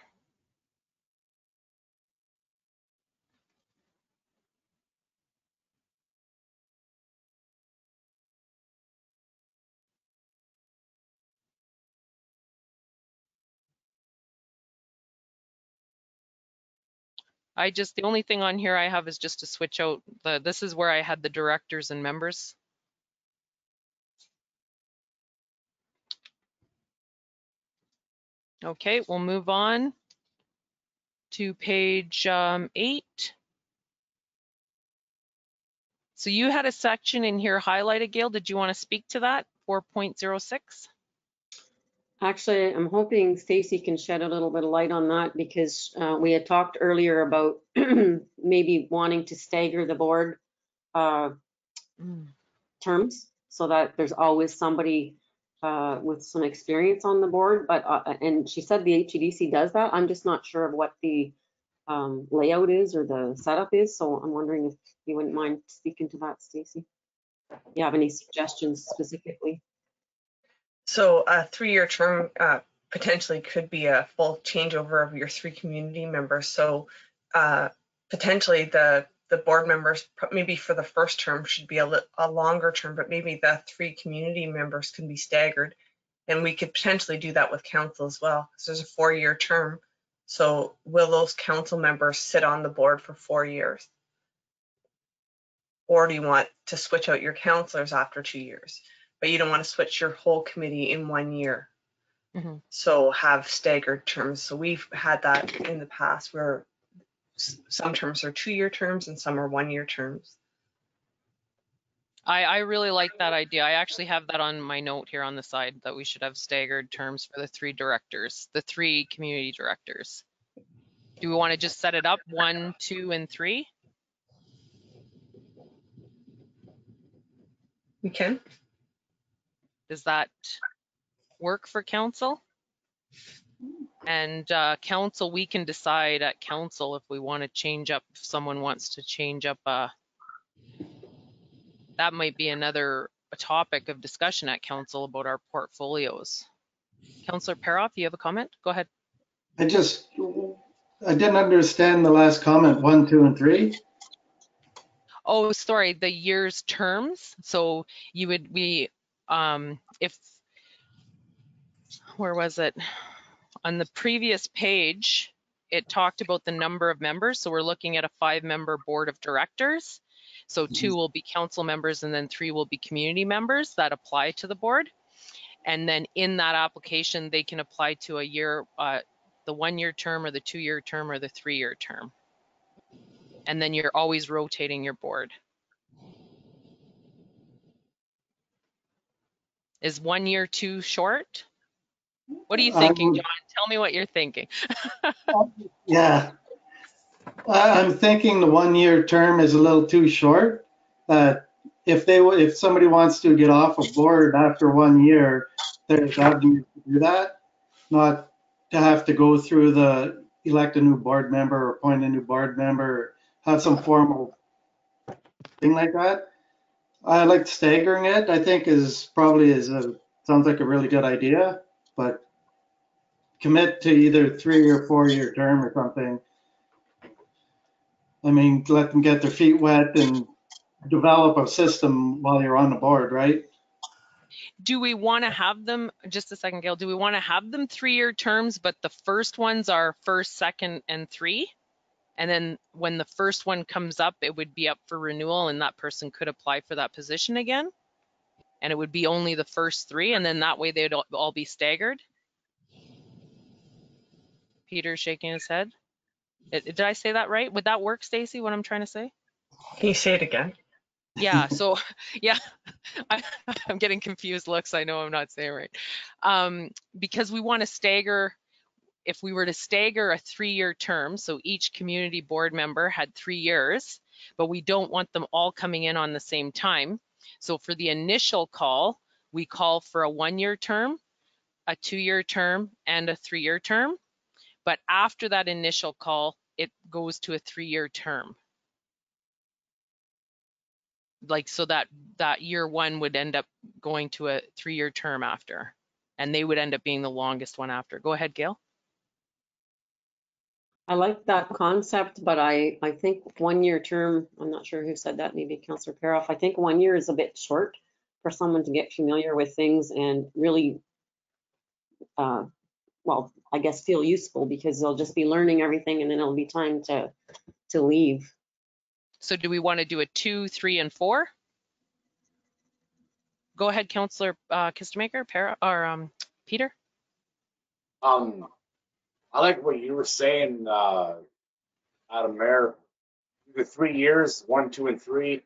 The only thing on here I have is just to switch out this is where I had the directors and members. Okay, we'll move on to page 8. So you had a section in here highlighted, Gail. Did you want to speak to that? 4.06? Actually, I'm hoping Stacy can shed a little bit of light on that because we had talked earlier about maybe wanting to stagger the board terms so that there's always somebody with some experience on the board. But and she said the HUDC does that. I'm just not sure of what the layout is or the setup is. So I'm wondering if you wouldn't mind speaking to that, Stacy. Do you have any suggestions specifically? So a 3-year term potentially could be a full changeover of your 3 community members. So potentially the board members, maybe for the first term, should be a longer term, but maybe the 3 community members can be staggered. And we could potentially do that with council as well, because there's a 4-year term. So will those council members sit on the board for 4 years? Or do you want to switch out your councillors after 2 years? But you don't want to switch your whole committee in 1 year. Mm-hmm. So have staggered terms. So we've had that in the past where some terms are 2-year terms and some are 1-year terms. I really like that idea. I actually have that on my note here on the side that we should have staggered terms for the 3 directors, the 3 community directors. Do we want to just set it up 1, 2, and 3? We can. Is that work for council? And council, we can decide at council if we want to change up, if someone wants to change up, that might be another topic of discussion at council about our portfolios. Councillor Paroff, you have a comment? Go ahead. I didn't understand the last comment, 1, 2, and 3. Oh, sorry, the year's terms. So you would be, if, where was it? On the previous page, it talked about the number of members. So we're looking at a 5-member board of directors. So 2 will be council members and then 3 will be community members that apply to the board. And then in that application, they can apply to a year, the 1-year term or the 2-year term or the 3-year term. And then you're always rotating your board. Is 1 year too short? What are you thinking, John? Tell me what you're thinking. Yeah, I'm thinking the 1-year term is a little too short. If somebody wants to get off a board after 1 year, there's avenues to do that, not to have to go through the elect a new board member or appoint a new board member, have some formal thing like that. I like staggering it. I think sounds like a really good idea, but commit to either 3 or 4-year term or something. I mean, let them get their feet wet and develop a system while you're on the board, right? Do we want to have them, just a second, Gail, do we want to have them 3-year terms, but the first ones are 1st, 2nd, and 3? And then when the first one comes up, it would be up for renewal and that person could apply for that position again? And it would be only the first 3, and then that way they'd all be staggered? Peter's shaking his head. Did I say that right? Would that work, Stacy, what I'm trying to say? Can you say it again? Yeah, so yeah, I'm getting confused looks. I know I'm not saying right. Because we want to stagger, if we were to stagger a 3-year term, so each community board member had 3 years, but we don't want them all coming in on the same time. So for the initial call, we call for a 1-year term, a 2-year term, and a 3-year term. But after that initial call, it goes to a 3-year term. Like, so that year 1 would end up going to a 3-year term after, and they would end up being the longest one after. Go ahead, Gail. I like that concept, but I think 1-year term, I'm not sure who said that, maybe Councillor Paroff. I think 1 year is a bit short for someone to get familiar with things and really, well, I guess feel useful, because they'll just be learning everything and then it'll be time to leave. So do we want to do a 2, 3, and 4? Go ahead, Councillor Kistermaker, Peter. I like what you were saying, Madam Mayor. The 3 years, 1, 2, and 3,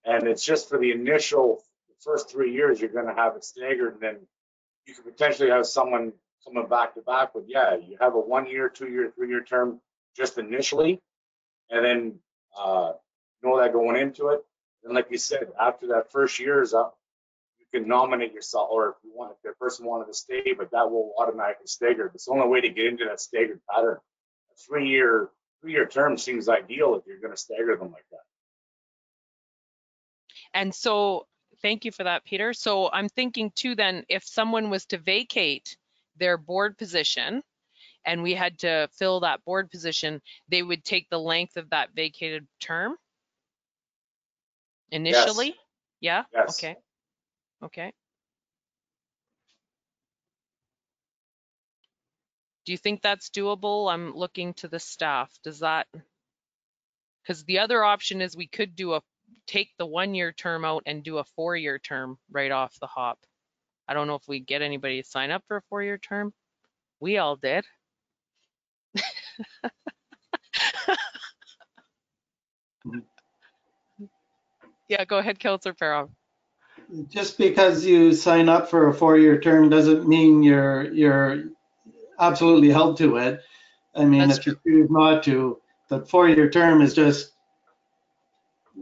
and it's just for the initial first 3 years. You're going to have it staggered, and then you could potentially have someone coming back to back. But yeah, you have a 1 year, 2 year, 3-year term just initially, and then know that going into it. And like you said, after that first year is up, you can nominate yourself, or if you want, if the person wanted to stay, but that will automatically stagger. It's the only way to get into that staggered pattern. A 3-year term seems ideal if you're going to stagger them like that. And so, thank you for that, Peter. So I'm thinking too, then, if someone was to vacate their board position and we had to fill that board position, they would take the length of that vacated term initially? Yes. Yeah? Yes. Okay. Okay. Do you think that's doable? I'm looking to the staff. Does that, because the other option is we could take the 1-year term out and do a 4-year term right off the hop. I don't know if we get anybody to sign up for a 4-year term. We all did. Yeah, go ahead, Councillor Farrell. Just because you sign up for a 4-year term doesn't mean you're absolutely held to it. I mean, That's if you choose not to, the 4-year term is just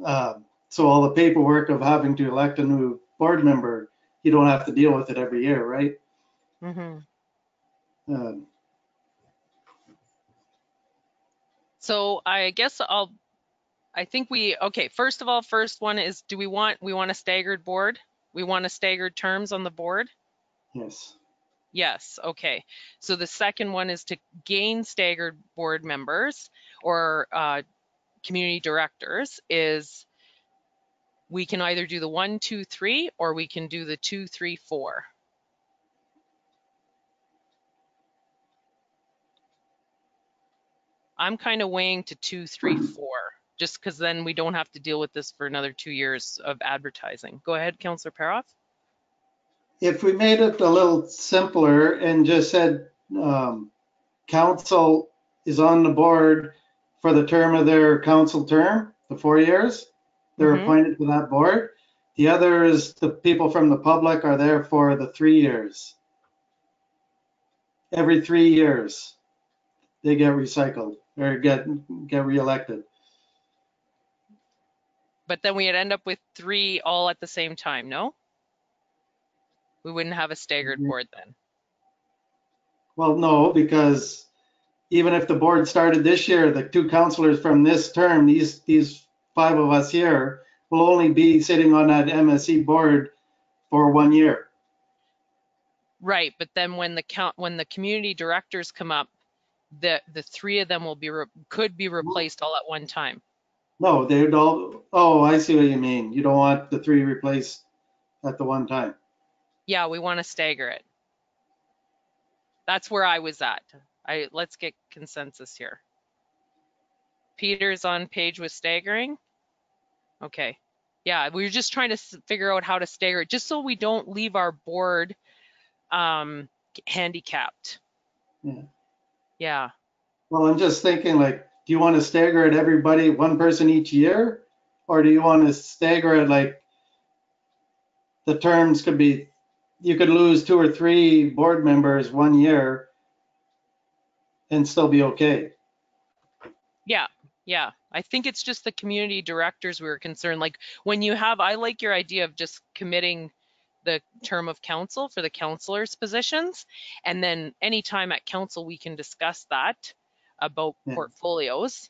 so all the paperwork of having to elect a new board member, you don't have to deal with it every year, right? Mhm. Uh, So I guess I think okay, first of all, first one is, we want a staggered board? We want a staggered terms on the board? yes. Yes, okay. So the second one is to gain staggered board members or community directors is we can either do the 1, 2, 3, or we can do the 2, 3, 4. I'm kind of weighing to 2, 3, 4, just because then we don't have to deal with this for another 2 years of advertising. Go ahead, Councillor Paroff. If we made it a little simpler and just said council is on the board for the term of their council term, the 4 years, they're Mhm. appointed to that board. The others, the people from the public, are there for the 3 years. Every 3 years, they get recycled or get reelected. But then we'd end up with 3 all at the same time, no? We wouldn't have a staggered board then. Well, no, because even if the board started this year, the 2 councilors from this term, these 5 of us here, will only be sitting on that MSC board for 1 year. Right, but then when the community directors come up, the 3 of them will could be replaced all at one time. No, they'd all, oh, I see what you mean. You don't want the 3 replaced at the one time. Yeah, we want to stagger it. That's where I was at. Let's get consensus here. Peter's on page with staggering. Okay. Yeah, we're just trying to figure out how to stagger it, just so we don't leave our board handicapped. Yeah. Yeah. Well, I'm just thinking, like, do you want to stagger it everybody, 1 person each year? Or do you want to stagger it like the terms could be, you could lose 2 or 3 board members 1 year and still be okay? Yeah. I think it's just the community directors we were concerned. Like when you have, I like your idea of just committing the term of council for the councilors' positions. And then anytime at council, we can discuss that about Yeah. portfolios.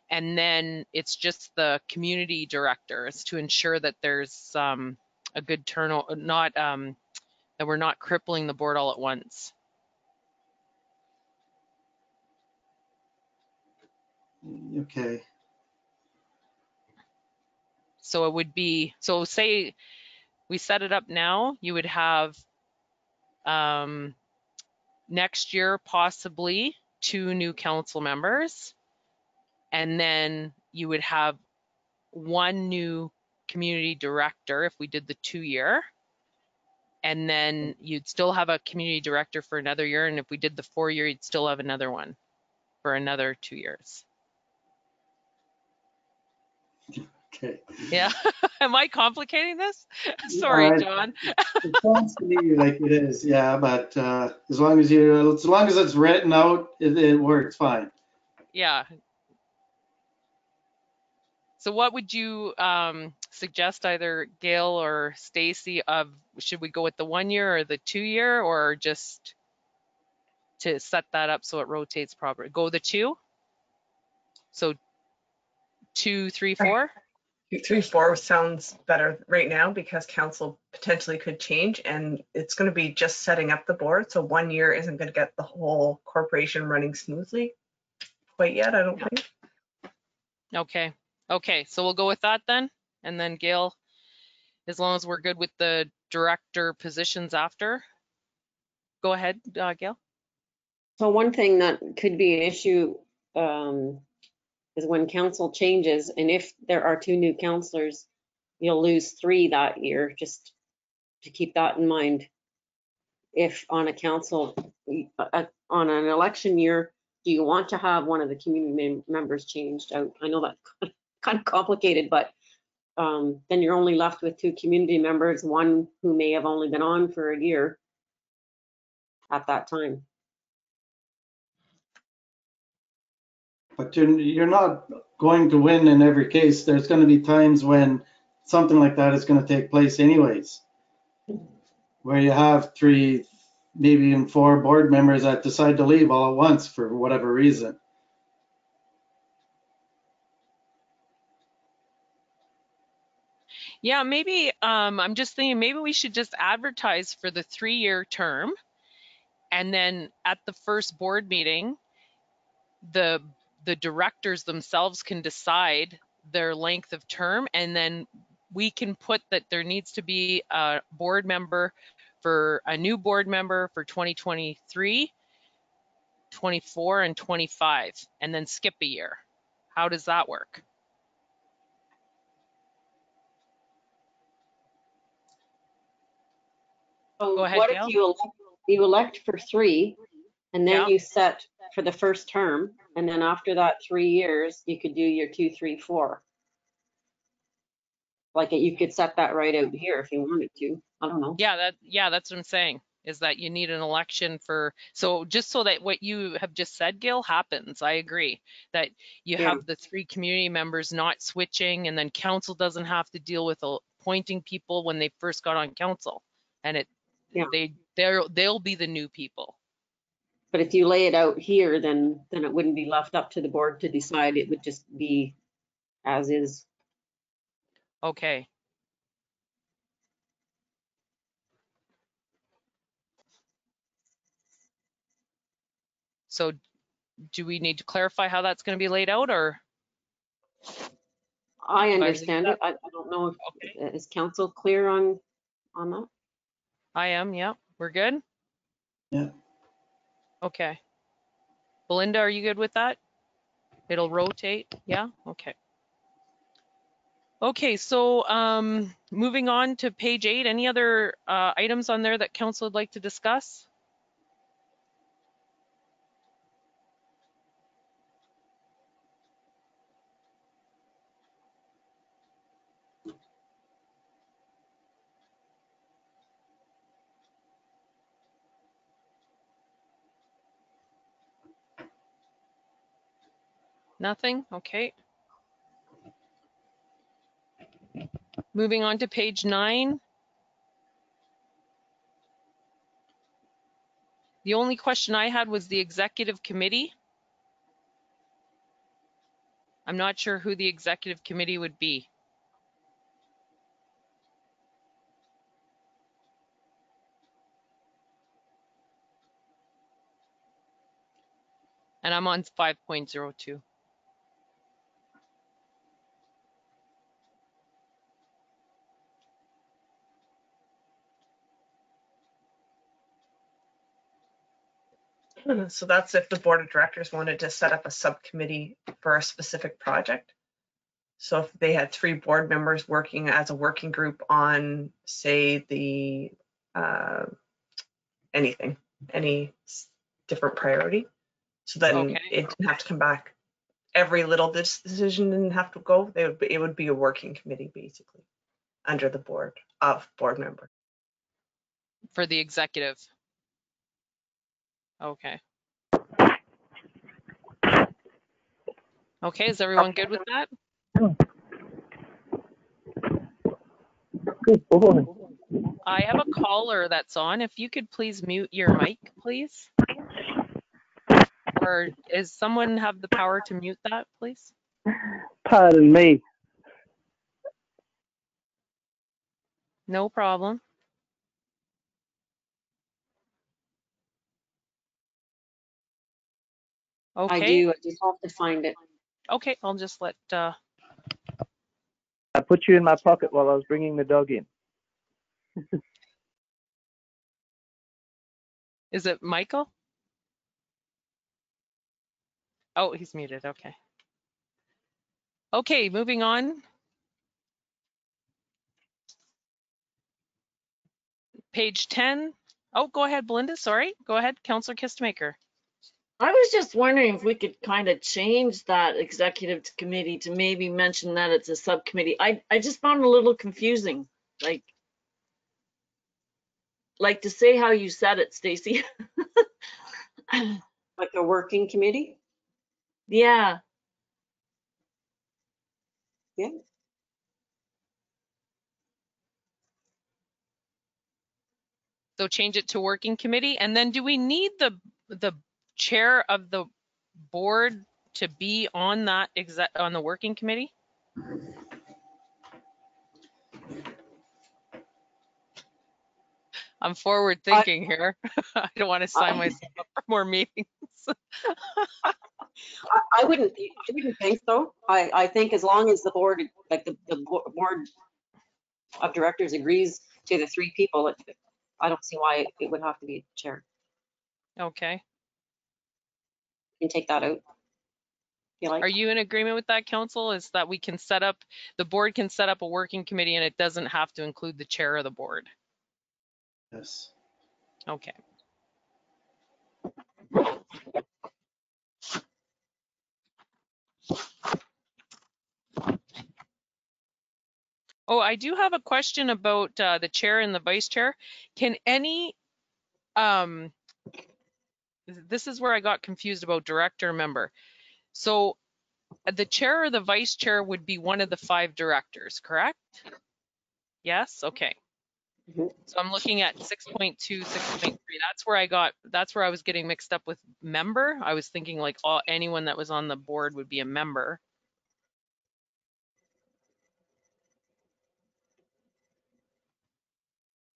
And then it's just the community directors to ensure that there's a good turnout, not that we're not crippling the board all at once. Okay. So it would be, so say we set it up now, you would have next year possibly 2 new council members, and then you would have 1 new community director if we did the 2-year, and then you'd still have a community director for another year, and if we did the 4-year, you'd still have another one for another 2 years. Okay. Yeah. Am I complicating this? Sorry, John. It sounds to me like it is, yeah, but as long as it's written out, it works fine. Yeah. So what would you suggest, either Gail or Stacy, of should we go with the 1-year or the 2-year, or just to set that up so it rotates properly? Go the 2? So 2, 3, 4? 2, 3, 4 sounds better right now because council potentially could change, and it's going to be just setting up the board. So 1 year isn't going to get the whole corporation running smoothly quite yet, I don't think. Okay, so we'll go with that then. And then Gail, as long as we're good with the director positions after. Go ahead, Gail. So one thing that could be an issue is when council changes, and if there are 2 new councilors, you'll lose 3 that year, just to keep that in mind. If on a council, on an election year, do you want to have one of the community members changed out? I know that's kind of complicated, but then you're only left with 2 community members, one who may have only been on for a year at that time. But you're not going to win in every case. There's going to be times when something like that is going to take place anyways, where you have 3 maybe even 4 board members that decide to leave all at once for whatever reason. Yeah, maybe I'm just thinking maybe we should just advertise for the 3-year term, and then at the first board meeting, the directors themselves can decide their length of term, and then we can put that there needs to be a board member for a new board member for 2023, 24, and 25, and then skip a year. How does that work? So Go ahead, what if Gail. you elect for 3 and then Yeah. you set for the first term, and then after that 3 years, you could do your 2, 3, 4. Like you could set that right out here if you wanted to. I don't know. Yeah, that's what I'm saying, is that you need an election for, so just so that what you have just said, Gil, happens. I agree that you Yeah. have the 3 community members not switching, and then council doesn't have to deal with appointing people when they first got on council, and Yeah. they'll be the new people. But if you lay it out here, then it wouldn't be left up to the board to decide. It would just be as is. Okay. So do we need to clarify how that's going to be laid out, or? I leave understand that? it. I don't know Okay. if, is council clear on that? I am, yeah. We're good? Yeah. Okay. Belinda, are you good with that? It'll rotate, yeah? Okay. Okay, so moving on to page 8, any other items on there that council would like to discuss? Nothing? Okay. Moving on to page 9. The only question I had was the executive committee. I'm not sure who the executive committee would be. And I'm on 5.02. So that's if the board of directors wanted to set up a subcommittee for a specific project. So if they had 3 board members working as a working group on, say, the anything, any different priority, so then Okay. it didn't have to come back. Every little decision didn't have to go. It would be a working committee basically under the board of board members. For the executive. Okay. Okay, is everyone good with that? I have a caller that's on. If you could please mute your mic, please. Or is someone have the power to mute that, please? Pardon me. No problem. I Okay. do. I just have to find it. Okay, I'll just let I put you in my pocket while I was bringing the dog in. is it Michael? Oh, he's muted. Okay. Okay, moving on. Page 10. Oh, go ahead, Belinda. Sorry. Go ahead, Councillor Kistemaker. I was just wondering if we could kind of change that executive committee to maybe mention that it's a subcommittee. I just found it a little confusing, like to say how you said it, Stacy. Like a working committee? Yeah. Yeah. So change it to working committee. And then do we need the chair of the board to be on that on the working committee? I'm forward thinking here. I don't want to sign myself up for more meetings. I wouldn't think so. I think as long as the board, like the board of directors agrees to the 3 people, I don't see why it would have to be chair. Okay. You can take that out. Are you in agreement with that, council? Is that we can set up, the board can set up a working committee and it doesn't have to include the chair of the board? Yes. Okay. Oh, I do have a question about the chair and the vice chair. Can any, this is where I got confused about director member. So the chair or the vice chair would be one of the 5 directors, correct? Yes, okay. Mhm. So I'm looking at 6.2, 6.3. That's where I was getting mixed up with member. I was thinking like anyone that was on the board would be a member.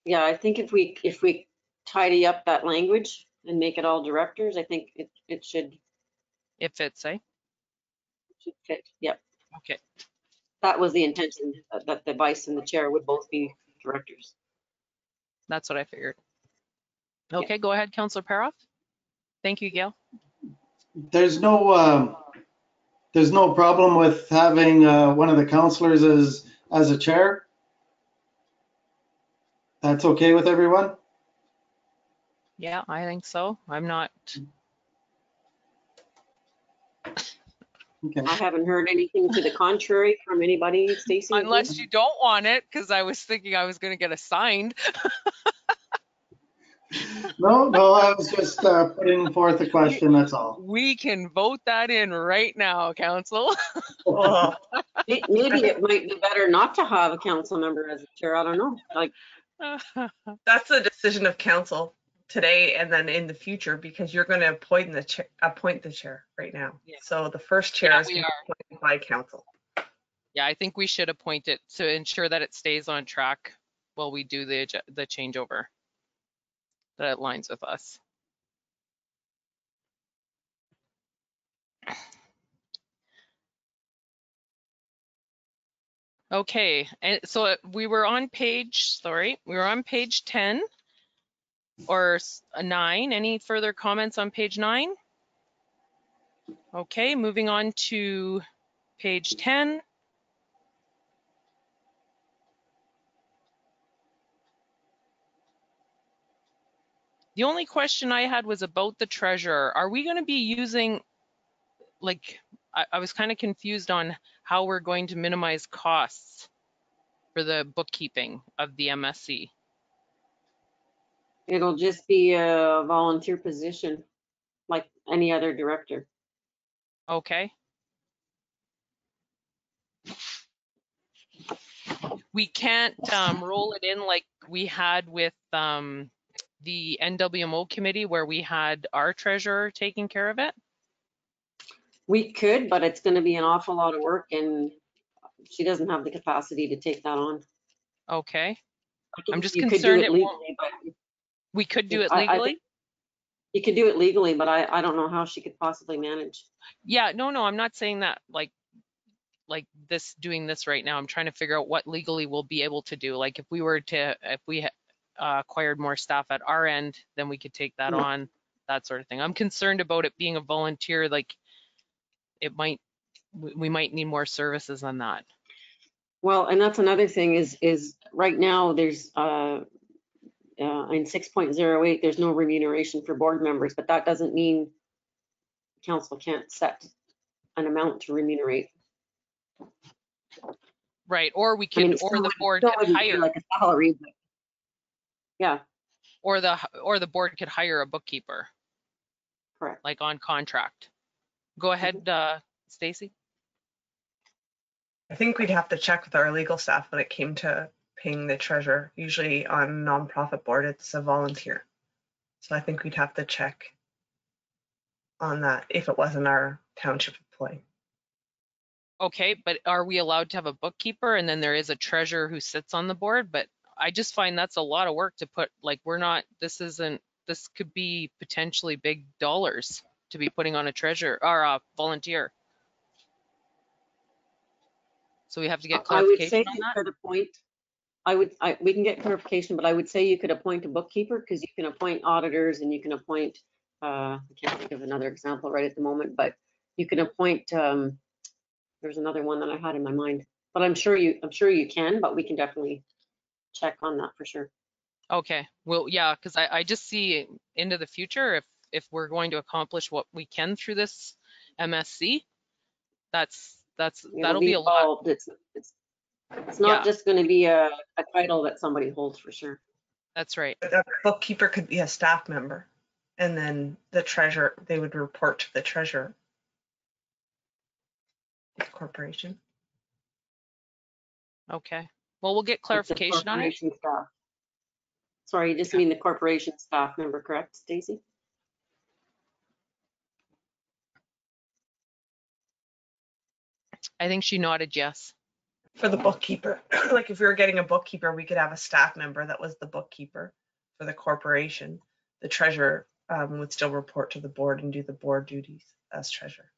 Yeah, I think if we tidy up that language and make it all directors, I think it should It fits, eh? fit. Yep. Okay. That was the intention, that the vice and the chair would both be directors. That's what I figured. Okay, go ahead, Councillor Paroff. Thank you, Gail. There's no problem with having one of the councillors as a chair. That's okay with everyone? Yeah, I think so. I'm not. Okay. I haven't heard anything to the contrary from anybody, Stacy. Unless you don't want it, because I was thinking I was going to get assigned. No, I was just putting forth a question, that's all. We can vote that in right now, council. Oh, Maybe it might be better not to have a council member as a chair. I don't know. Like, that's the decision of council today and then in the future, because you're going to appoint the chair right now. Yeah. So the first chair Yeah, is appointed by council. Yeah, I think we should appoint it to ensure that it stays on track while we do the changeover. That aligns with us. Okay, and so we were on page 10 or 9. Any further comments on page 9? Okay, moving on to page 10. The only question I had was about the treasurer. Are we going to be using, like, I was kind of confused on how we're going to minimize costs for the bookkeeping of the MSC. it'll just be a volunteer position like any other director. Okay. We can't roll it in like we had with the NWMO committee where we had our treasurer taking care of it. We could, but it's going to be an awful lot of work and she doesn't have the capacity to take that on. Okay. I'm just You concerned could do it legally, but we could do it I legally. think you could do it legally, but I don't know how she could possibly manage. Yeah, no, I'm not saying that like this, doing this right now. I'm trying to figure out what legally we'll be able to do. Like if we acquired more staff at our end, then we could take that on, that sort of thing. I'm concerned about it being a volunteer, like we might need more services than that. Well, and that's another thing is right now there's in 6.08, there's no remuneration for board members, but that doesn't mean council can't set an amount to remunerate. Right, or we could, or the board could hire like a salary, but yeah, or the board could hire a bookkeeper. correct. Like on contract. Go ahead, Stacy. I think we'd have to check with our legal staff when it came to paying the treasurer. Usually on a nonprofit board, it's a volunteer. So I think we'd have to check on that if it wasn't our township employee. Okay, but are we allowed to have a bookkeeper and then there is a treasurer who sits on the board? But I just find that's a lot of work to put, like, this could be potentially big dollars to be putting on a treasurer or a volunteer. So we have to get I would say clarification on you that? could appoint, we can get clarification, but I would say you could appoint a bookkeeper because you can appoint auditors and you can appoint, I can't think of another example right at the moment, but you can appoint, there's another one that I had in my mind, but I'm sure you can, but we can definitely check on that for sure. Okay, well, yeah, because I just see into the future if we're going to accomplish what we can through this MSC, It'll that'll be be a lot. involved. It's not Yeah, just going to be a title that somebody holds for sure. that's right. A bookkeeper could be a staff member, and then the treasurer, they would report to the treasurer of the corporation. Okay, well, we'll get Like the clarification on it. corporation staff. Sorry, you just mean the corporation staff member, correct, Stacy? I think she nodded yes. For the bookkeeper, like if we were getting a bookkeeper, we could have a staff member that was the bookkeeper for the corporation. The treasurer would still report to the board and do the board duties as treasurer.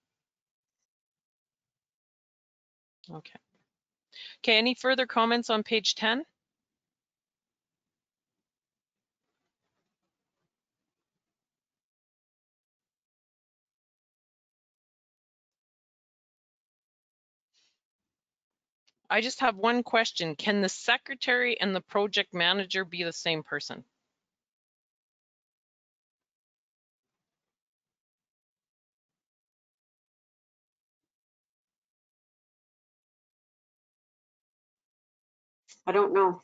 Okay. Okay, any further comments on page 10? I just have one question. Can the secretary and the project manager be the same person? I don't know.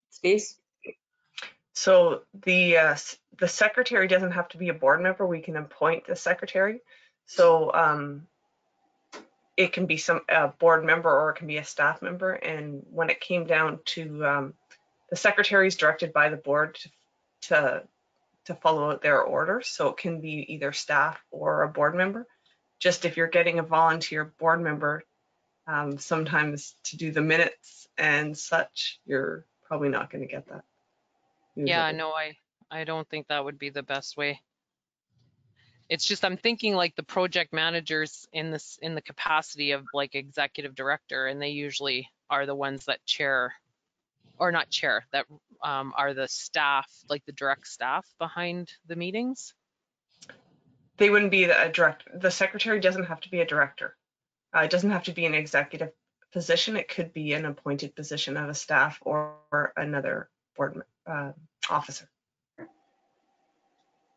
Stace? So the secretary doesn't have to be a board member. We can appoint the secretary. So it can be a board member or it can be a staff member. And when it came down to the secretary is directed by the board to follow out their orders. So it can be either staff or a board member. Just if you're getting a volunteer board member, sometimes to do the minutes and such, you're probably not going to get that. Usually. Yeah, no, I don't think that would be the best way. It's just I'm thinking like the project managers in the capacity of like executive director, and they usually are the ones that chair, or not chair, that are the staff, like the direct staff behind the meetings. They wouldn't be a director. The secretary doesn't have to be a director. It doesn't have to be an executive position. It could be an appointed position of a staff or another board officer.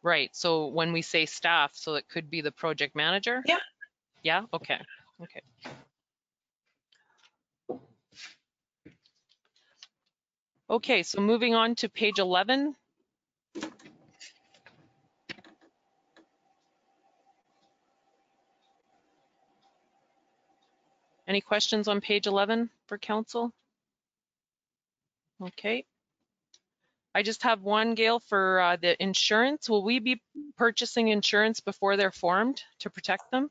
Right. So when we say staff, so it could be the project manager? Yeah. Yeah. Okay. Okay. Okay. So moving on to page 11. Any questions on page 11 for council? Okay. I just have one, Gail, for the insurance. Will we be purchasing insurance before they're formed to protect them?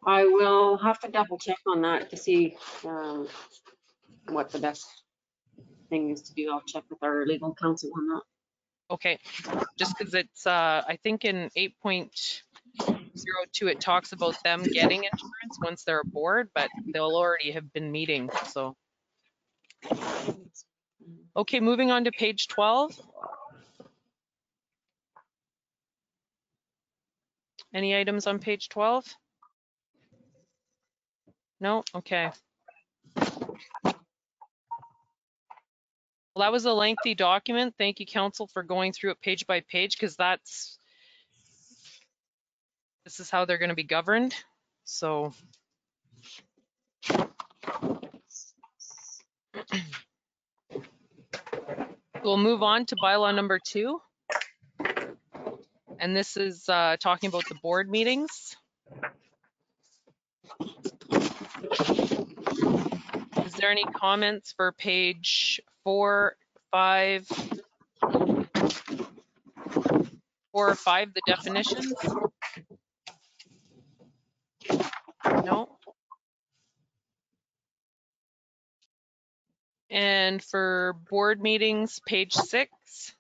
I will have to double check on that to see what the best thing is to do. I'll check with our legal counsel on that. Okay, just because it's, I think in 8.02, it talks about them getting insurance once they're aboard, but they'll already have been meeting, so. Okay, moving on to page 12. Any items on page 12? No, okay. Well, that was a lengthy document. Thank you, council, for going through it page by page, because this is how they're going to be governed. So we'll move on to bylaw number 2. And this is talking about the board meetings. Is there any comments for page 4, 5, 4 or 5, the definitions? No. And for board meetings, page 6.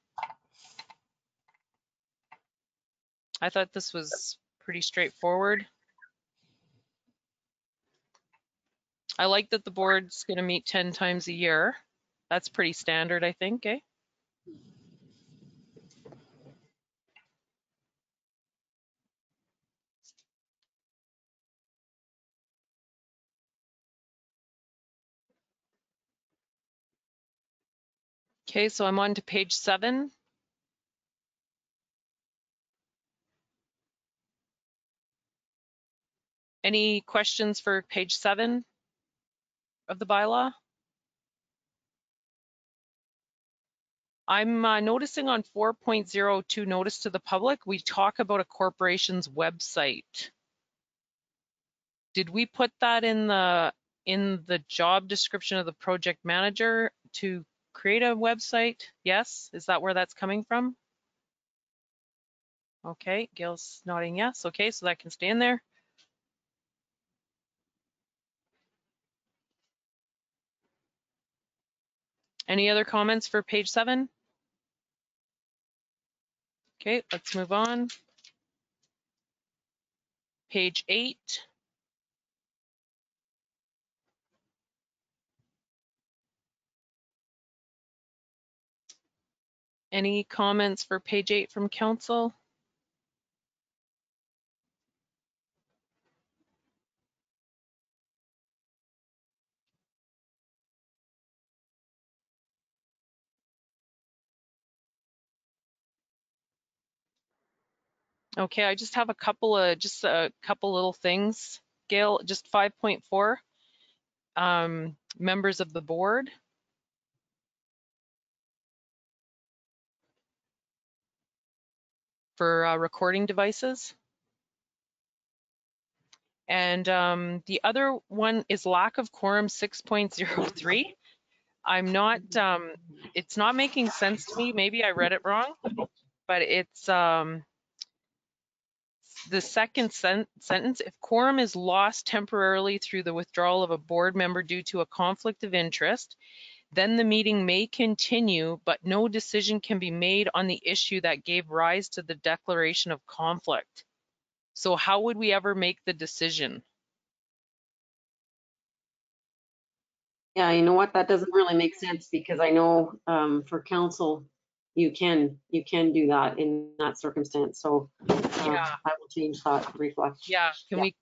I thought this was pretty straightforward. I like that the board's going to meet 10 times a year. That's pretty standard, I think, eh? Okay, so I'm on to page 7. Any questions for page 7 of the bylaw? I'm noticing on 4.02 notice to the public, we talk about a corporation's website. Did we put that in the job description of the project manager to create a website? Yes, is that where that's coming from? Okay, Gail's nodding yes. Okay, so that can stay in there. Any other comments for page 7? Okay, let's move on. Page 8. Any comments for page 8 from council? Okay, I just have a couple little things. Gail, just 5.4, members of the board. For recording devices. And the other one is lack of quorum 6.03. I'm not, it's not making sense to me. Maybe I read it wrong, but it's the second sentence. If quorum is lost temporarily through the withdrawal of a board member due to a conflict of interest, then the meeting may continue, but no decision can be made on the issue that gave rise to the declaration of conflict. So how would we ever make the decision? Yeah, you know what? That doesn't really make sense because I know for council, you can do that in that circumstance. So Yeah. I will change that to reflect. Yeah, can Yeah. we?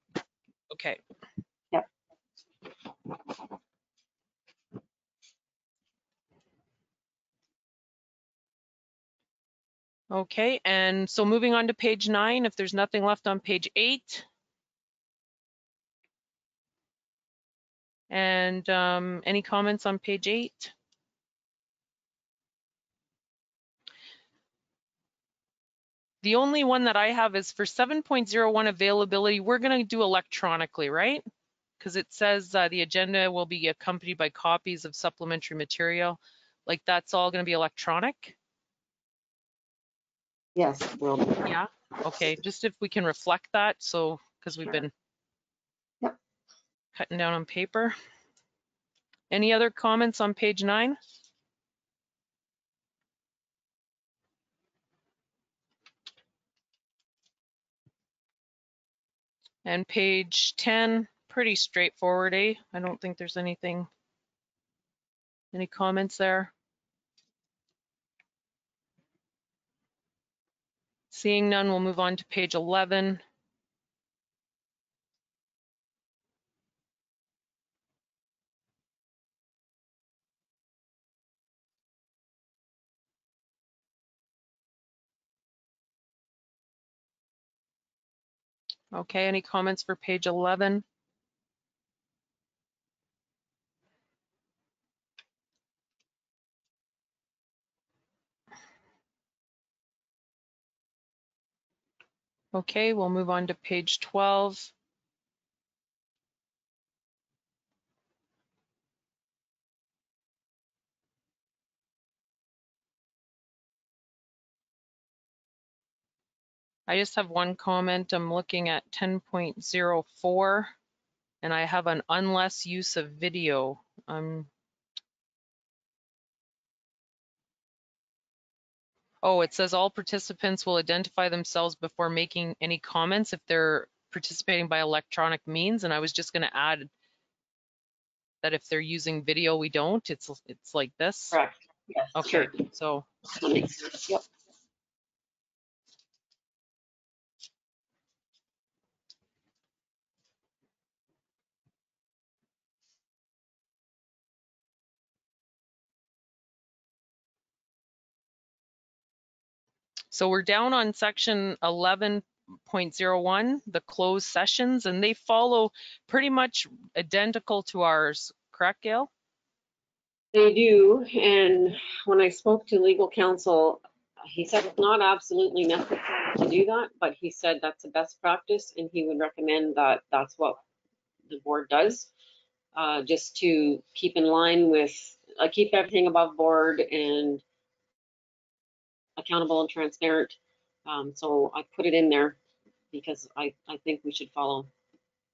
Okay. Yep. Okay, and so moving on to page 9, if there's nothing left on page 8. And any comments on page 8? The only one that I have is for 7.01 availability, we're going to do electronically, right? Because it says the agenda will be accompanied by copies of supplementary material. Like that's all going to be electronic? Yes, will be. Yeah. Okay, just if we can reflect that. So, because we've been cutting down on paper. Any other comments on page 9? And page 10, pretty straightforward, eh? I don't think there's any comments there. Seeing none, we'll move on to page 11. Okay, any comments for page 11? Okay, we'll move on to page 12. I just have one comment. I'm looking at 10.04 and I have an unless use of video. Oh, it says all participants will identify themselves before making any comments if they're participating by electronic means. And I was just going to add that if they're using video, we don't. It's like this. Correct. Yes, Okay, sure. so That makes sense. Yep. we're down on section 11.01, the closed sessions, and they follow pretty much identical to ours, correct, Gail? They do, and when I spoke to legal counsel, he said it's not absolutely necessary to do that, but he said that's a best practice and he would recommend that that's what the board does, just to keep in line with, keep everything above board and accountable and transparent. So I put it in there because I think we should follow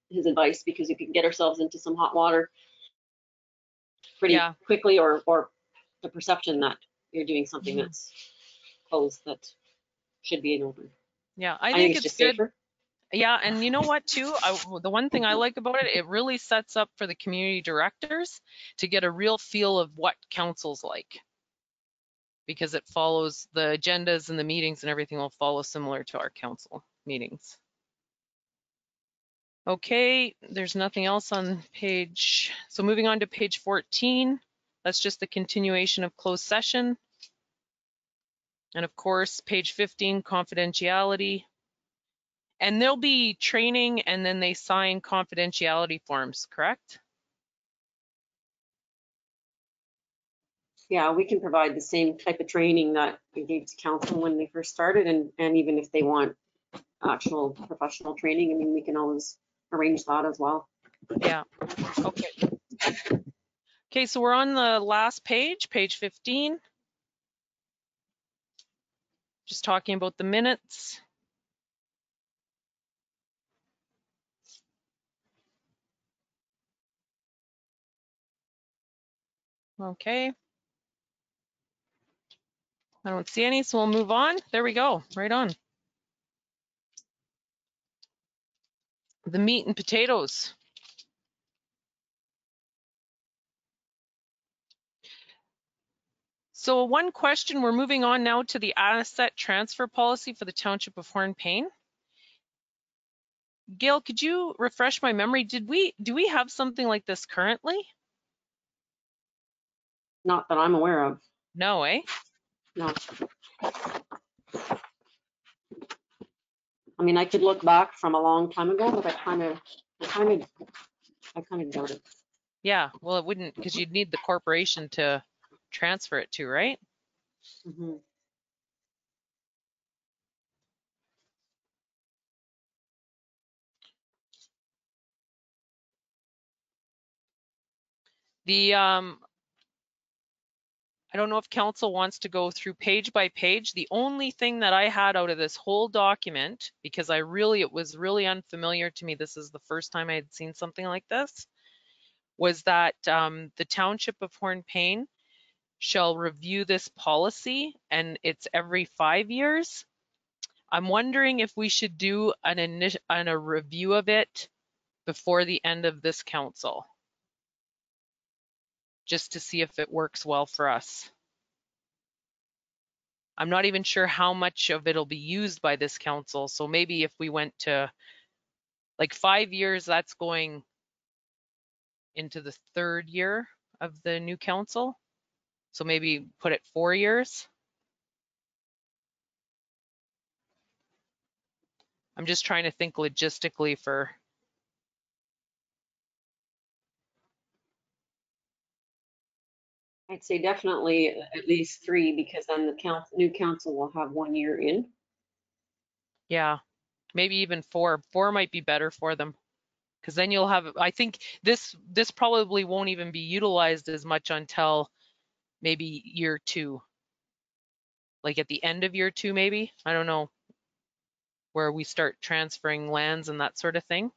his advice, because you can get ourselves into some hot water pretty Yeah. quickly, or the perception that you're doing something that's closed that should be an open. Yeah, I I think think it's it's just good. safer. Yeah, and you know what too? The one thing I like about it, it really sets up for the community directors to get a real feel of what council's like, because it follows the agendas and the meetings and everything will follow similar to our council meetings. Okay, there's nothing else on page. So moving on to page 14, that's just the continuation of closed session. And of course, page 15, confidentiality. And there'll be training and then they sign confidentiality forms, correct? Yeah, we can provide the same type of training that we gave to council when they first started, and even if they want actual professional training, I mean, we can always arrange that as well. Yeah, okay. Okay, so we're on the last page, page 15. Just talking about the minutes. Okay. I don't see any, so we'll move on. There we go, right on. The meat and potatoes. So one question, we're moving on now to the asset transfer policy for the Township of Hornpain. Gail, could you refresh my memory? Do we have something like this currently? Not that I'm aware of. No, eh? No. I mean, I could look back from a long time ago, but I kind of doubt it. Yeah, well, it wouldn't, because you'd need the corporation to transfer it to, right? Mm-hmm. The I don't know if council wants to go through page by page. The only thing that I had out of this whole document, because it was really unfamiliar to me, this is the first time I had seen something like this, was that the Township of Hornpain shall review this policy, and it's every 5 years. I'm wondering if we should do a review of it before the end of this council, just to see if it works well for us. I'm not even sure how much of it'll be used by this council. So maybe if we went to like 5 years, that's going into the 3rd year of the new council. So maybe put it 4 years. I'm just trying to think logistically for. I'd say definitely at least 3, because then the new council will have 1 year in. Yeah. Maybe even 4. 4 might be better for them. Because then you'll have, I think this probably won't even be utilized as much until maybe year 2. Like at the end of year 2, maybe. I don't know, where we start transferring lands and that sort of thing.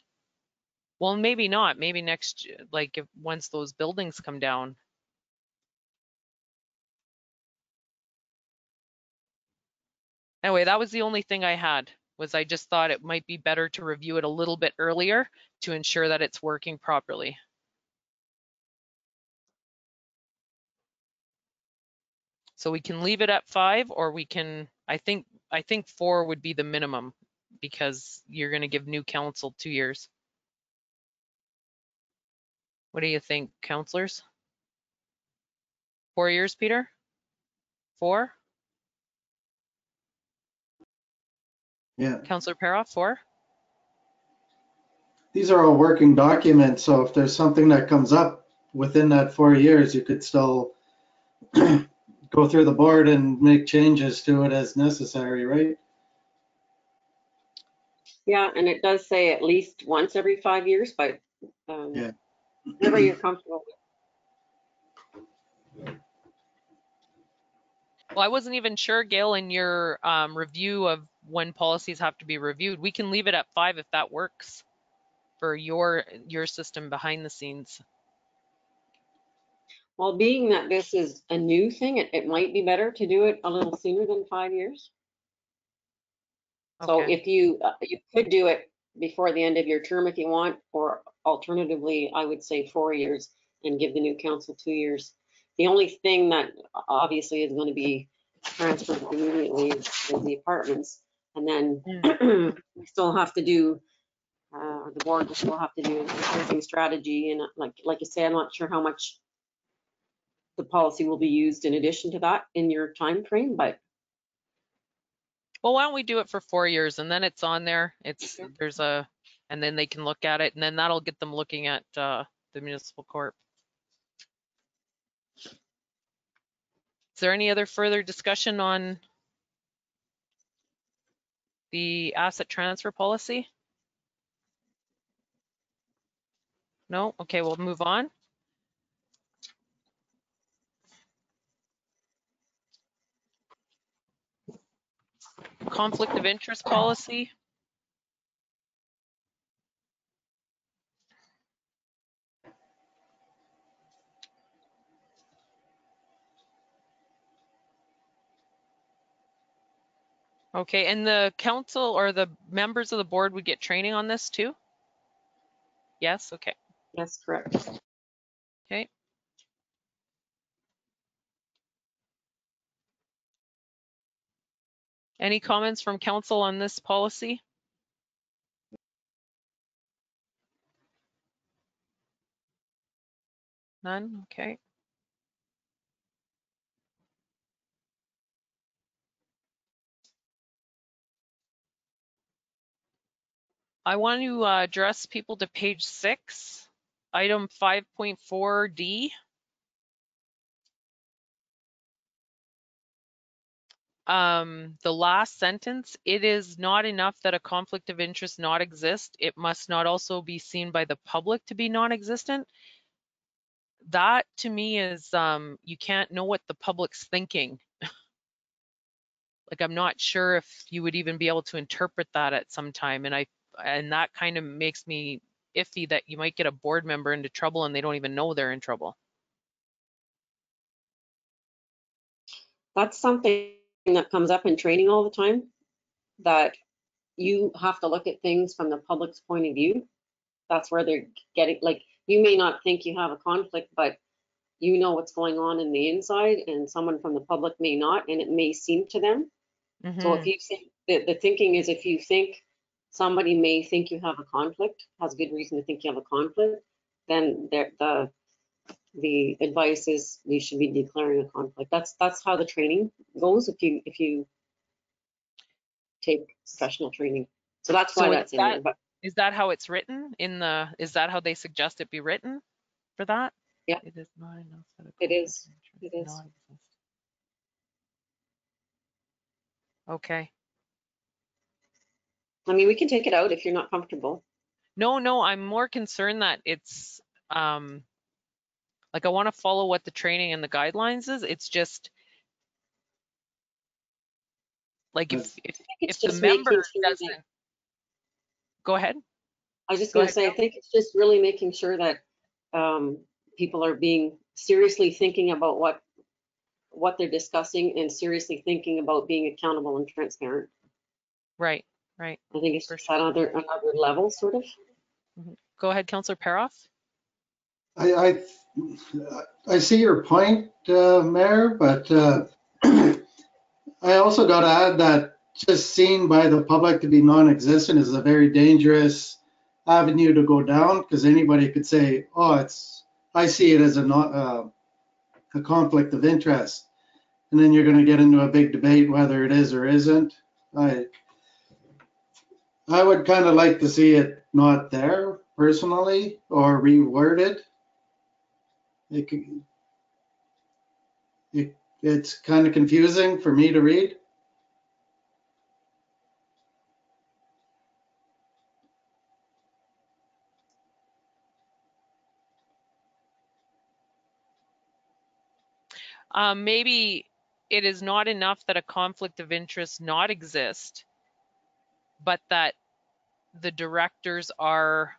Well, maybe not. Maybe next, like if once those buildings come down. Anyway, that was the only thing I had, was I just thought it might be better to review it a little bit earlier to ensure that it's working properly. So we can leave it at 5, or we can, I think 4 would be the minimum, because you're going to give new council 2 years. What do you think, councillors? 4 years, Peter? 4? Yeah. Councillor Paroff, 4? These are all working documents, so if there's something that comes up within that 4 years, you could still go through the board and make changes to it as necessary, right? Yeah, and it does say at least once every 5 years, but Yeah. whatever you're comfortable with. Well, I wasn't even sure, Gail, in your review of when policies have to be reviewed. We can leave it at 5 if that works for your system behind the scenes. Well, being that this is a new thing, it might be better to do it a little sooner than 5 years. So Okay. if you could do it before the end of your term if you want, or alternatively, I would say 4 years and give the new council 2 years. The only thing that obviously is going to be transferred immediately is the apartments, and then we still have to do. The board will still have to do a housing strategy, and like you say, I'm not sure how much the policy will be used in addition to that in your time frame, but Well, why don't we do it for 4 years, and then it's on there. And then they can look at it, and then that'll get them looking at the municipal court. Is there any other further discussion on the asset transfer policy? No? Okay, we'll move on. Conflict of interest policy. Okay, and the council or the members of the board would get training on this too? Yes, okay. that's correct. Okay. Any comments from council on this policy? None, okay. I want to address people to page 6, item 5.4D. The last sentence, it is not enough that a conflict of interest not exist. It must not also be seen by the public to be non-existent. That to me is, you can't know what the public's thinking. Like, I'm not sure if you would even be able to interpret that at some time. And that kind of makes me iffy that you might get a board member into trouble and they don't even know they're in trouble. That's something that comes up in training all the time, that you have to look at things from the public's point of view. That's where they're getting, like, you may not think you have a conflict, but you know what's going on in the inside, and someone from the public may not, and it may seem to them. So if you think, the thinking is, if you think somebody may think you have a conflict, has good reason to think you have a conflict, then the advice is you should be declaring a conflict. That's how the training goes if you take professional training. So that's why So that's in there. But is that how it's written in the, is that how they suggest it be written for that? yeah, It is not enough that a it conflict is. of It interest is. not exist. Okay. I mean, we can take it out if you're not comfortable. No, I'm more concerned that it's, like I want to follow what the training and the guidelines is. It's just like I think it's if the just making member sure that, doesn't, go ahead. I was just Go going to ahead, say, I Jill. think it's just really making sure that people are being seriously thinking about what they're discussing and seriously thinking about being accountable and transparent. Right. I think it's For just another level, sort of. Go ahead, Councillor Paroff. I see your point, Mayor, but I also got to add that just seen by the public to be non-existent is a very dangerous avenue to go down, because anybody could say, "Oh, I see it as a conflict of interest," and then you're going to get into a big debate whether it is or isn't. I would kind of like to see it not there personally, or reworded. It's kind of confusing for me to read. Maybe it is not enough that a conflict of interest not exist, but that the directors are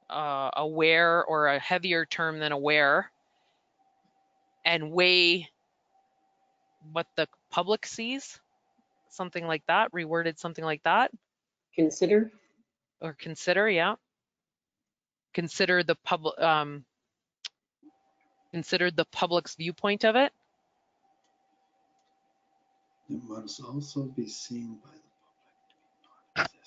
aware, or a heavier term than aware, and weigh what the public sees, something like that, reworded something like that. Consider. Or consider, yeah. Consider the public's viewpoint of it. It must also be seen by the public.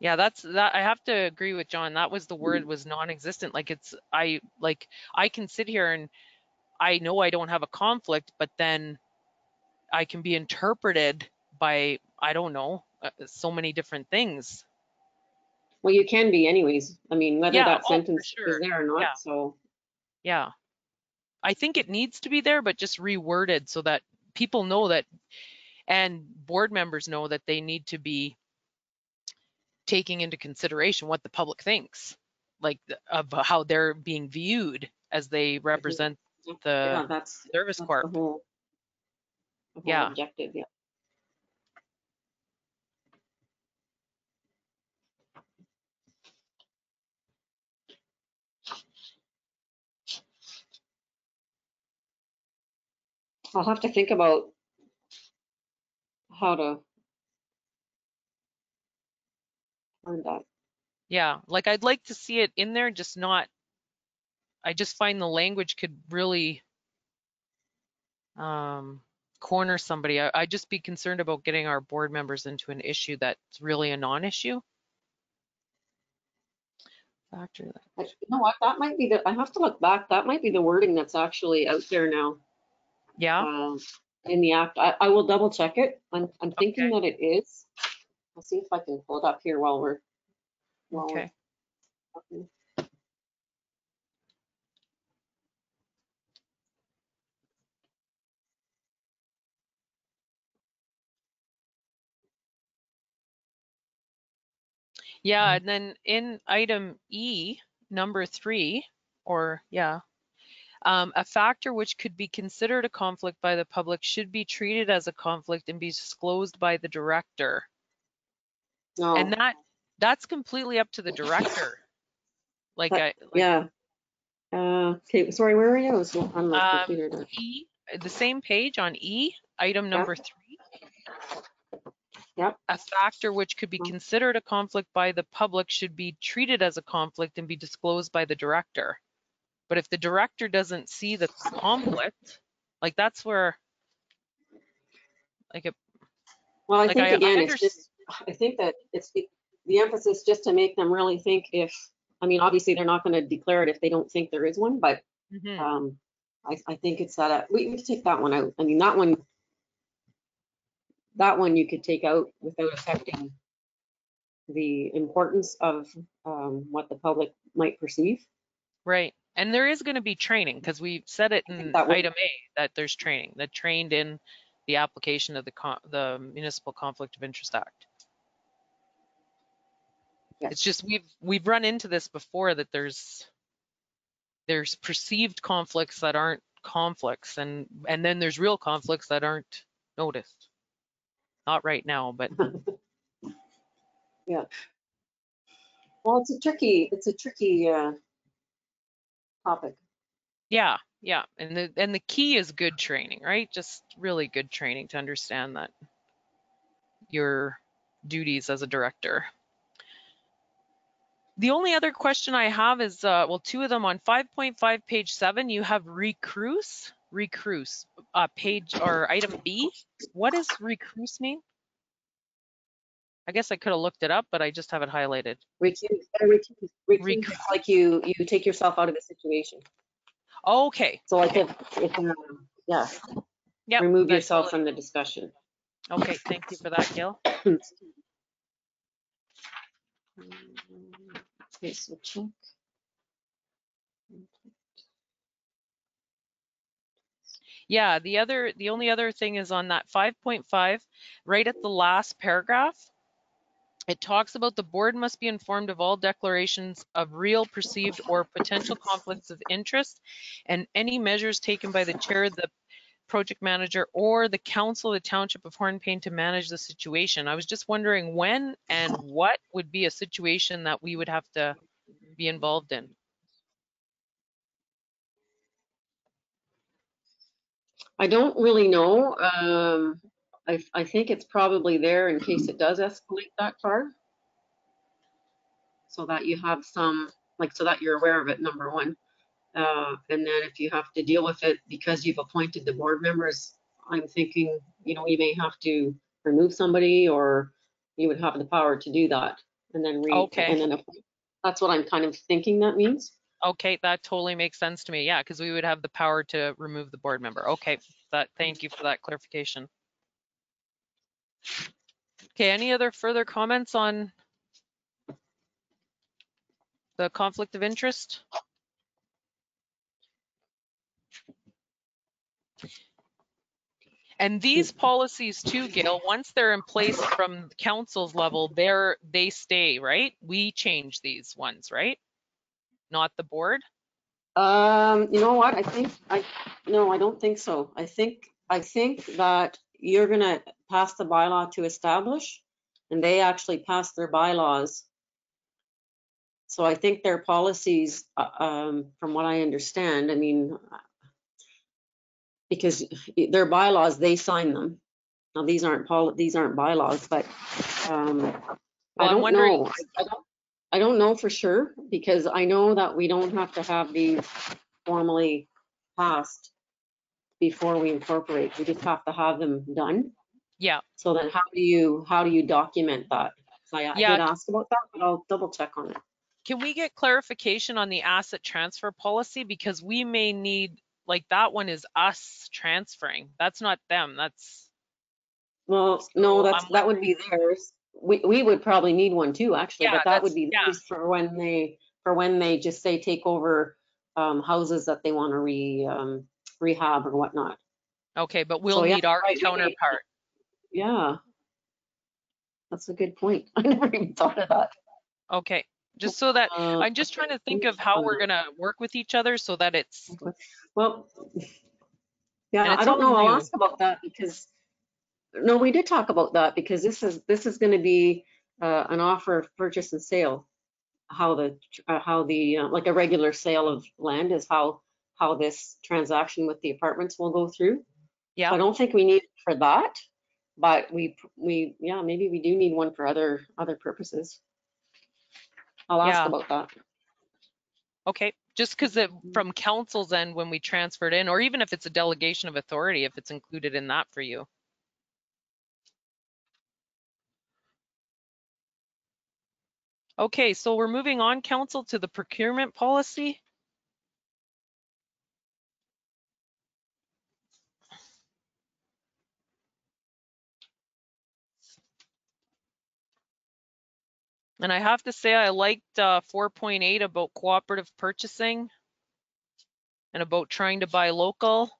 Yeah, that I have to agree with John. That was the word, was non-existent. Like I can sit here and I know I don't have a conflict, but then I can be interpreted by, I don't know, so many different things. Well, you can be anyways. I mean, whether Yeah, that oh, for sentence is sure. there or not. Yeah, So yeah. I think it needs to be there, but just reworded so that people know that, and board members know that they need to be taking into consideration what the public thinks, like of how they're being viewed as they represent the yeah, that's service the corp. whole Yeah. objective. Yeah. I'll have to think about how to word that. Yeah, like I'd like to see it in there, just not, I just find the language could really corner somebody. I'd just be concerned about getting our board members into an issue that's really a non-issue. You know what? That might be I have to look back. That might be the wording that's actually out there now. Yeah. In the act. I will double check it. I'm thinking Okay. that it is. I'll see if I can pull it up here while we're Okay. talking. Yeah, and then in item E, number 3, or yeah, a factor which could be considered a conflict by the public should be treated as a conflict and be disclosed by the director. No. And that's completely up to the director. Like yeah. Okay, sorry, where are you? I was on my computer there. E, the same page on E, item number 3. Yep. A factor which could be considered a conflict by the public should be treated as a conflict and be disclosed by the director. But if the director doesn't see the conflict, like that's where, like, Well, I like think again, I it's just, I think that it's the emphasis just to make them really think I mean, obviously they're not going to declare it if they don't think there is one, but I think it's that we can take that one out. I mean, that one you could take out without affecting the importance of what the public might perceive. Right. And there is going to be training, because we said it in item A that there's training, that trained in the application of the Municipal Conflict of Interest Act. Yes. It's just we've run into this before, that there's perceived conflicts that aren't conflicts, and then there's real conflicts that aren't noticed. Not right now, but Yeah. Well, it's a tricky topic. yeah, and the key is good training, right? Just really good training to understand that your duties as a director. The only other question I have is, well, two of them on 5.5, page 7, you have recruce, page or item B. What does recruce mean? I guess I could have looked it up, but I just have it highlighted. Recuse is like you take yourself out of the situation. Okay. So like if yeah, Yep, remove that yourself totally- from the discussion. Okay, thank you for that, Gail. Okay, so check. Yeah, the only other thing is on that 5.5, right at the last paragraph, it talks about the board must be informed of all declarations of real, perceived, or potential conflicts of interest, and any measures taken by the chair, the project manager, or the council of the township of Hornpain to manage the situation. I was just wondering when and what would be a situation that we would have to be involved in. I don't really know. I think it's probably there in case it does escalate that far. So that you have some, like, so that you're aware of it, number one. And then if you have to deal with it because you've appointed the board members, I'm thinking, you know, you may have to remove somebody, or you would have the power to do that. And then Okay. and then that's what I'm kind of thinking that means. Okay, that totally makes sense to me. Yeah, because we would have the power to remove the board member. Okay, thank you for that clarification. Okay, any other further comments on the conflict of interest? And these policies too, Gail, once they're in place from council's level, they stay, right? We change these ones, right? Not the board? You know what? No, I don't think so. I think that you're gonna pass the bylaw to establish, and they actually pass their bylaws. So I think their policies, from what I understand, I mean, because their bylaws, they sign them. Now, these aren't bylaws, but I don't know. I don't know for sure, because I know that we don't have to have these formally passed before we incorporate. We just have to have them done. Yeah. So then how do you document that? So I did ask about that, but I'll double check on it. Can we get clarification on the asset transfer policy? Because we may need, like, that one is us transferring. That's not them. That's. Well, no, that would be theirs. We would probably need one too, actually, Yeah, but that would be theirs for when they just say take over houses that they want to rehab or whatnot. Okay, but we'll need our counterpart. Yeah, that's a good point. I never even thought of that. Okay, just so that I'm just trying to think of how we're gonna work with each other so that it's. Well, yeah, I don't know. I'll ask about that, because no, we did talk about that, because this is going to be an offer of purchase and sale. How the like a regular sale of land is how this transaction with the apartments will go through. Yeah. So I don't think we need it for that, but yeah, maybe we do need one for other purposes. I'll ask about that. Okay, just because from council's end, when we transferred in, or even if it's a delegation of authority, if it's included in that for you. Okay, so we're moving on, council, to the procurement policy. And I have to say, I liked 4.8 about cooperative purchasing and about trying to buy local.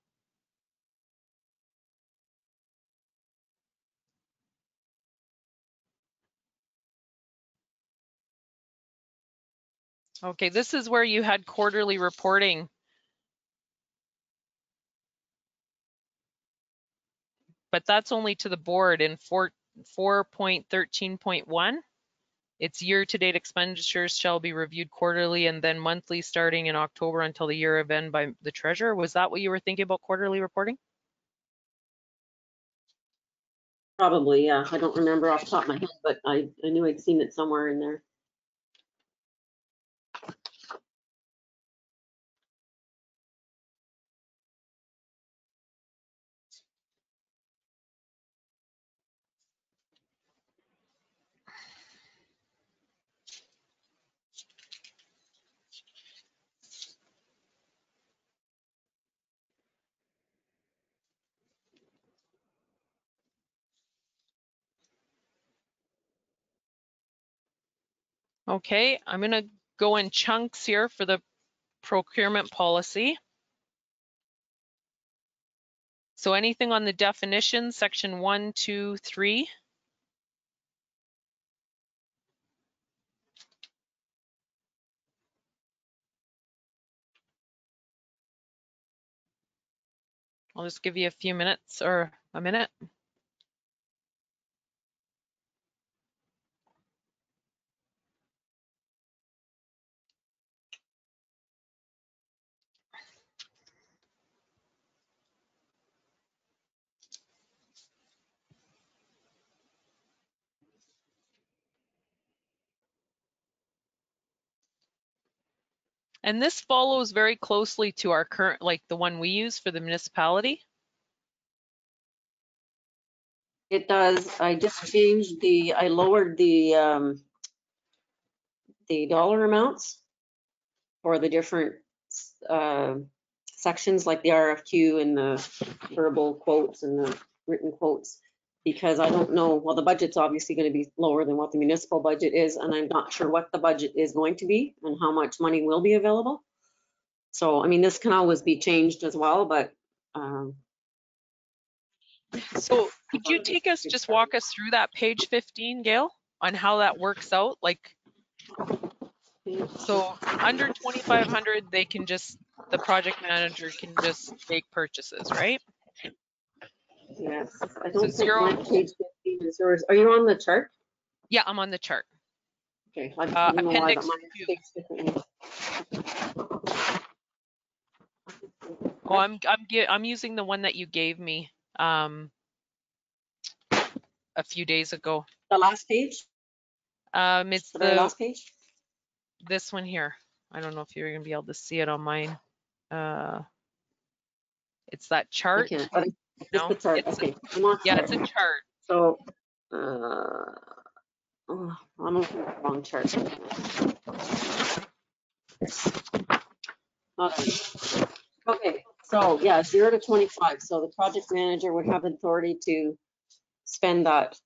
Okay, this is where you had quarterly reporting. But that's only to the board in 4.13.1. It's year-to-date expenditures shall be reviewed quarterly and then monthly starting in October until the year of end by the treasurer. Was that what you were thinking about quarterly reporting? Probably, yeah. I don't remember off the top of my head, but I knew I'd seen it somewhere in there. Okay, I'm gonna go in chunks here for the procurement policy. So anything on the definition, section 1, 2, 3. I'll just give you a few minutes or a minute. And this follows very closely to our current, like the one we use for the municipality. It does. I just changed I lowered the dollar amounts for the different sections, like the RFQ and the verbal quotes and the written quotes, because I don't know, well, the budget's obviously going to be lower than what the municipal budget is, and I'm not sure what the budget is going to be and how much money will be available. So, I mean, this can always be changed as well, but So could you take us, just walk us through that page 15, Gail, on how that works out? Like, so under 2,500, they can just, the project manager can just make purchases, right? yes, I So don't think zero, my page 15 is yours. Are you on the chart? yeah, I'm on the chart. Okay, I don't know why Appendix mine is 2. staged differently. Oh, I'm using the one that you gave me a few days ago. The last page? It's The very last page? this one here. I don't know if you're gonna be able to see it on mine. It's that chart. I can't. No, the chart. it's Okay. I'm on yeah, chart. it's a chart. So, oh, I'm looking at the wrong chart. Okay, so yeah, 0 to 25. So the project manager would have authority to spend that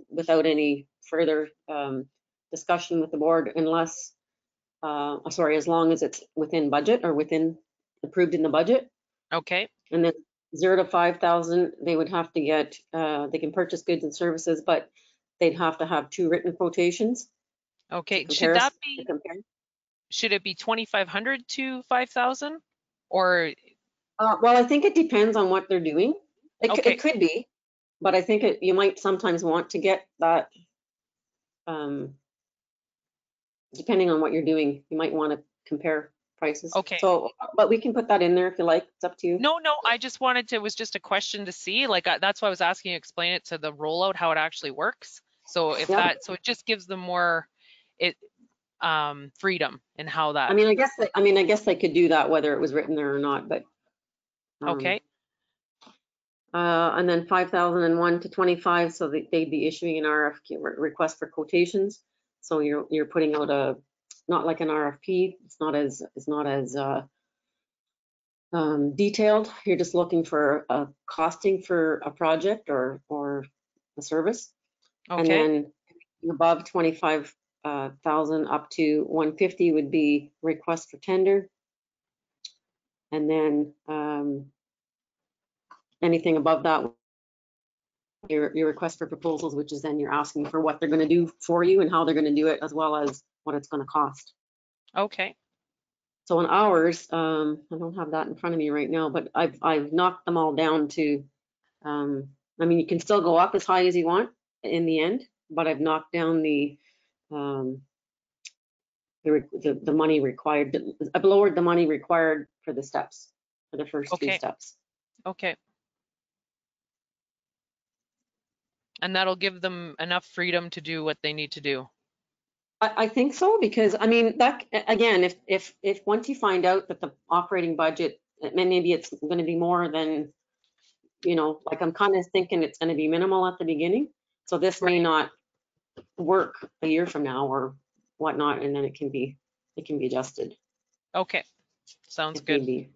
without any further discussion with the board, unless, sorry, as long as it's within budget or approved in the budget. Okay. And then 0 to 5,000, they would have to get, they can purchase goods and services, but they'd have to have 2 written quotations. Okay. Should it be 2,500 to 5,000 or? Well, I think it depends on what they're doing. Okay. It could be, but I think you might sometimes want to get that, depending on what you're doing, you might want to compare prices. Okay. So, but we can put that in there if you like. It's up to you. No, I just wanted to, it was just a question to see, like, that's why I was asking you to explain it to the rollout, how it actually works. So if so it just gives them more, freedom in how that. I mean, I guess they could do that whether it was written there or not, but. Okay. And then 5,001 to 25, so they'd be issuing an RFQ, request for quotations. So you're putting out not like an RFP. It's not as detailed. You're just looking for a costing for a project or a service. Okay. And then above 25,000 up to 150 would be request for tender. And then anything above that your request for proposals, which is then you're asking for what they're going to do for you and how they're going to do it, as well as what it's going to cost. Okay. So in hours, I don't have that in front of me right now, but I've knocked them all down to, I mean, you can still go up as high as you want in the end, but I've knocked down the money required. I've lowered the money required for the steps, for the first two Okay. steps. Okay. And that'll give them enough freedom to do what they need to do. I think so, because I mean, that again, if once you find out that the operating budget, maybe it's going to be more than, you know, like I'm kind of thinking it's going to be minimal at the beginning. So this may not work a year from now or whatnot, and then it can be adjusted Okay. Sounds if good. need be.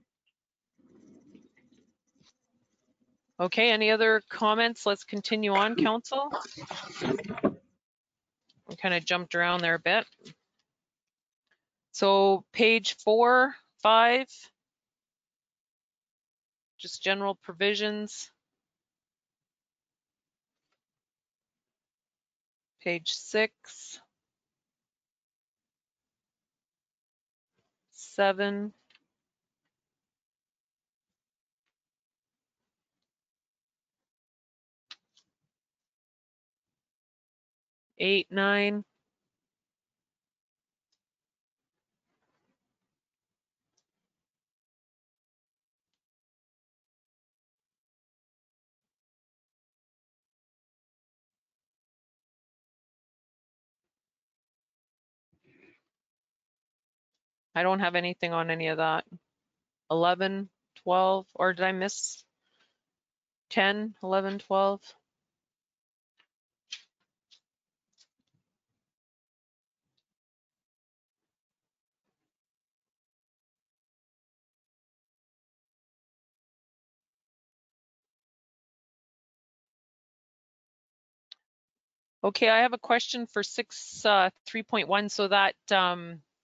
Okay, any other comments? Let's continue on, council. We kind of jumped around there a bit. So page 4, 5, just general provisions. Page 6, 7, 8, 9. I don't have anything on any of that. 11, 12, or did I miss 10, 11, 12? Okay, I have a question for 6, 3.1. So that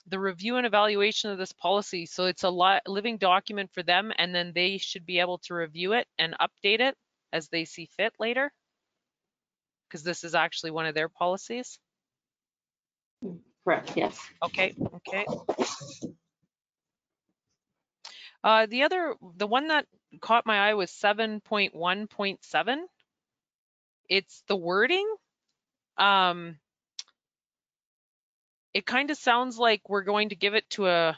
the review and evaluation of this policy, so it's a living document for them, and then they should be able to review it and update it as they see fit later, because this is actually one of their policies. Correct, yes. Okay, okay. The one that caught my eye was 7.1.7. It's the wording. It kind of sounds like we're going to give it to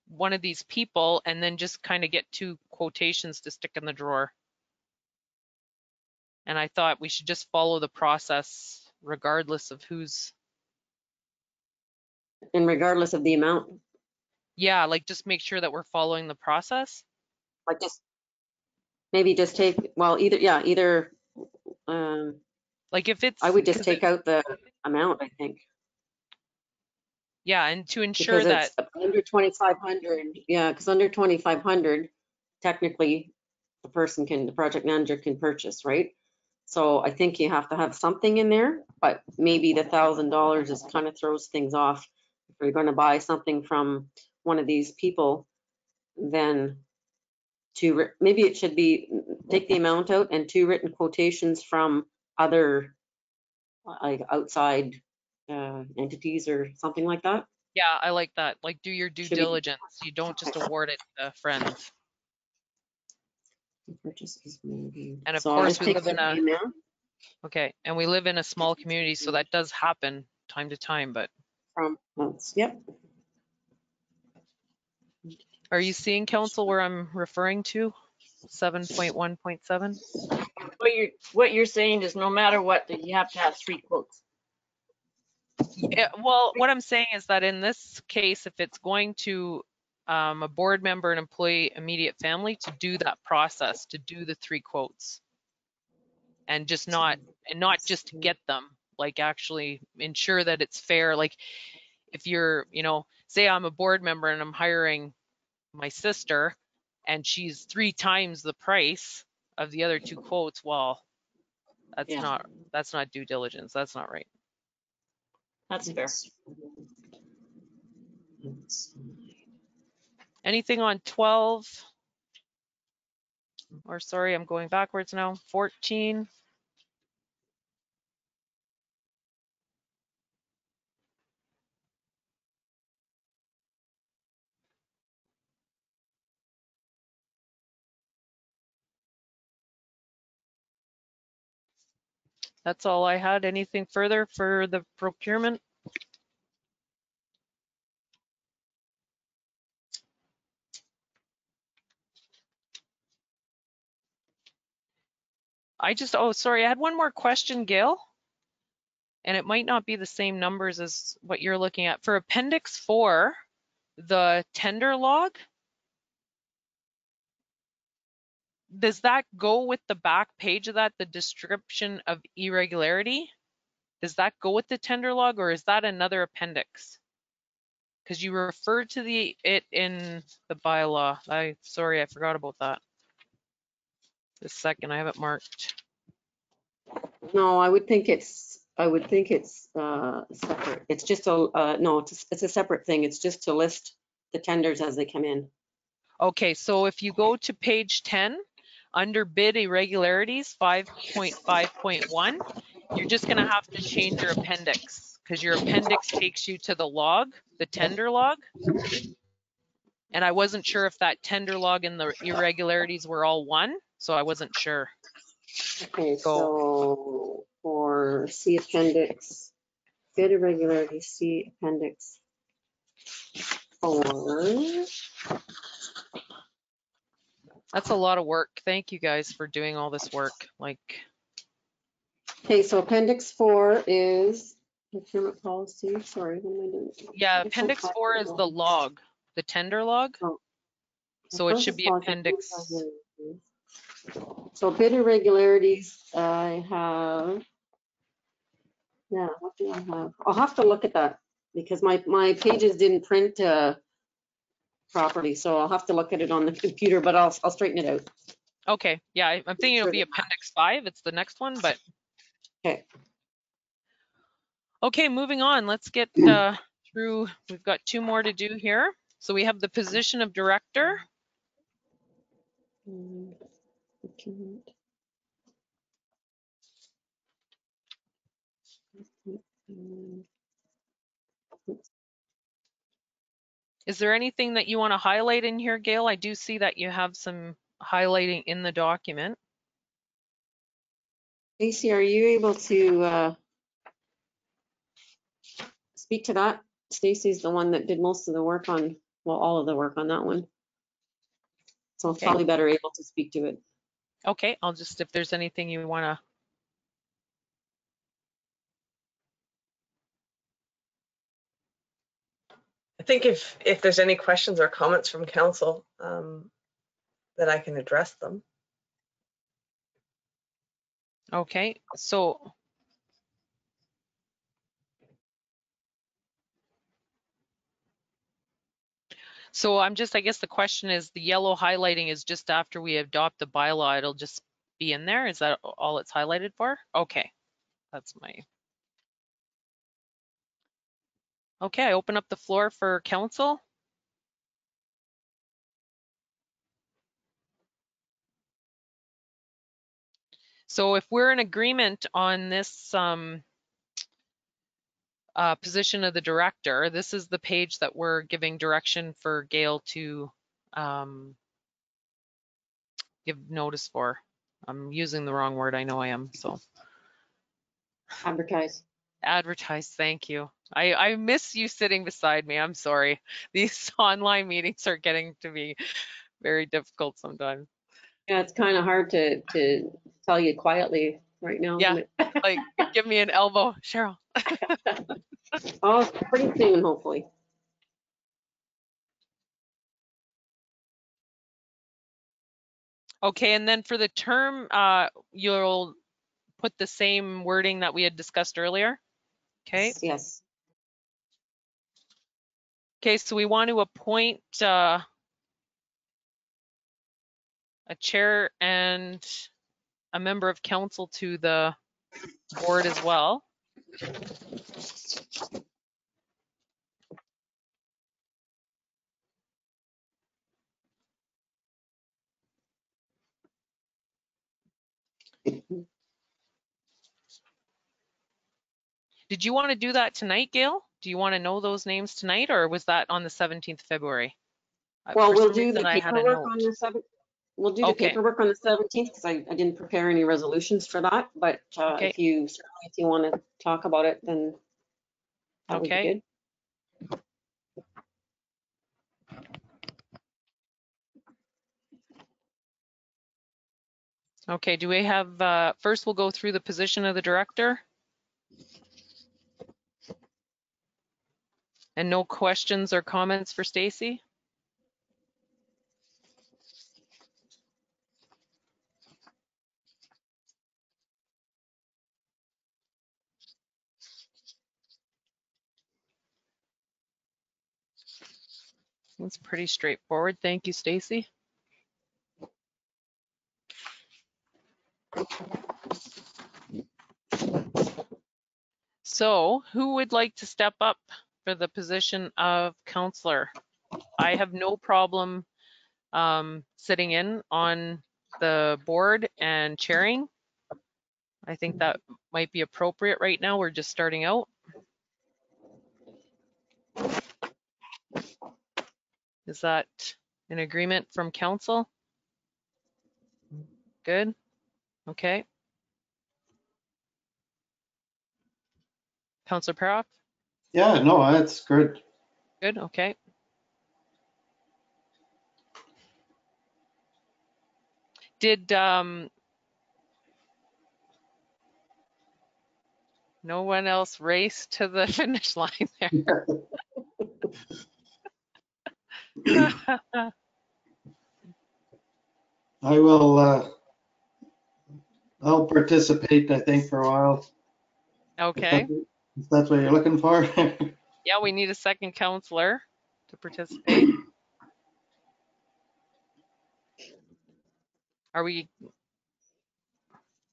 one of these people and then just kind of get 2 quotations to stick in the drawer. And I thought we should just follow the process regardless of who's. And regardless of the amount, Yeah, like just make sure that we're following the process. like just maybe just take, well, either, Like if it's. I would just take out the amount, I think. Yeah, and to ensure Because that. it's under 2,500, yeah, because under 2,500, technically, the project manager can purchase, right? So I think you have to have something in there, but maybe the $1,000 just kind of throws things off. If you're going to buy something from one of these people, then maybe it should be, take the amount out and 2 written quotations from other like outside entities or something like that. Yeah, I like that. Like do your due Should we- diligence. You don't just award it to friends. Purchases maybe. And of So course I'll just we take live in the a. amount Okay, and we live in a small community, so that does happen time to time, but. from months. Yep. Are you seeing, council, where I'm referring to? 7.1.7? What you're saying is no matter what, that you have to have 3 quotes. Yeah, well, what I'm saying is that in this case, if it's going to a board member, an employee, immediate family, to do that process, to do the 3 quotes, and not just to get them, like actually ensure that it's fair. Like if you're, say I'm a board member and I'm hiring my sister and she's 3 times the price of the other 2 quotes, well, that's not due diligence. That's not right. That's fair. Anything on 12? Or sorry, I'm going backwards now. 14. That's all I had. Anything further for the procurement? Oh, sorry, I had one more question, Gail. And it might not be the same numbers as what you're looking at. For Appendix 4, the tender log, does that go with the back page of that, the description of irregularity? Does that go with the tender log, or is that another appendix? Because you referred to it in the bylaw. Sorry, I forgot about that. Just a second, I have it marked. No, I would think it's separate. It's just no, it's a separate thing. It's just to list the tenders as they come in. Okay, so if you go to page 10, under bid irregularities 5.5.1, you're just going to have to change your appendix, because your appendix takes you to the log, the tender log. And I wasn't sure if that tender log and the irregularities were all one, so I wasn't sure. Okay, so for C appendix, bid irregularity, C appendix 4. That's a lot of work. Thank you guys for doing all this work. Okay, so appendix 4 is procurement policy. Sorry, what am I doing? Yeah, appendix 4 is the log, the tender log. Oh. So it should be appendix. So bid irregularities, I have, yeah, what do I have? I'll have to look at that because my pages didn't print properly, so I'll have to look at it on the computer, but I'll straighten it out. Okay, yeah, I'm thinking it'll be appendix 5. It's the next one, but. Okay. Okay, moving on. Let's get through. We've got 2 more to do here. So we have the position of director. Is there anything that you want to highlight in here, Gail? I do see that you have some highlighting in the document. Stacey, are you able to speak to that? Stacey's the one that did most of the work on, well, all of the work on that one. So Okay. probably better able to speak to it. Okay, I'll just, if there's anything you want to. I think if there's any questions or comments from council, that I can address them. Okay, so. So I guess the question is, the yellow highlighting is just after we adopt the bylaw, it'll just be in there? Is that all it's highlighted for? Okay, that's my. Okay, I open up the floor for council. So if we're in agreement on this position of the director, this is the page that we're giving direction for Gail to give notice for. I'm using the wrong word, I know I am, so. Advertise. Advertise, thank you. I miss you sitting beside me, I'm sorry. These online meetings are getting to be very difficult sometimes. Yeah, it's kind of hard to tell you quietly right now. Yeah, like give me an elbow, Cheryl. Oh, pretty soon, hopefully. Okay, and then for the term, you'll put the same wording that we had discussed earlier. Okay. Yes. Okay, so we want to appoint a chair and a member of council to the board as well. Did you want to do that tonight, Gail? Do you want to know those names tonight, or was that on the 17th of February? Well, we'll do the paperwork on the 7th. we'll do the Okay. paperwork on the 17th because I didn't prepare any resolutions for that. But Okay. if you want to talk about it, then that would be Okay. good. Okay, do we have, first we'll go through the position of the director. And no questions or comments for Stacy? It's pretty straightforward. Thank you, Stacy. So who would like to step up for the position of counselor? I have no problem sitting in on the board and chairing. I think that might be appropriate right now. We're just starting out. Is that an agreement from council? Good. Okay. Councillor Paroff? Yeah, no, that's good. Good. Okay. Did no one else race to the finish line there? I will, I'll participate, I think, for a while. Okay. If that's what you're looking for. Yeah, we need a second counselor to participate. Are we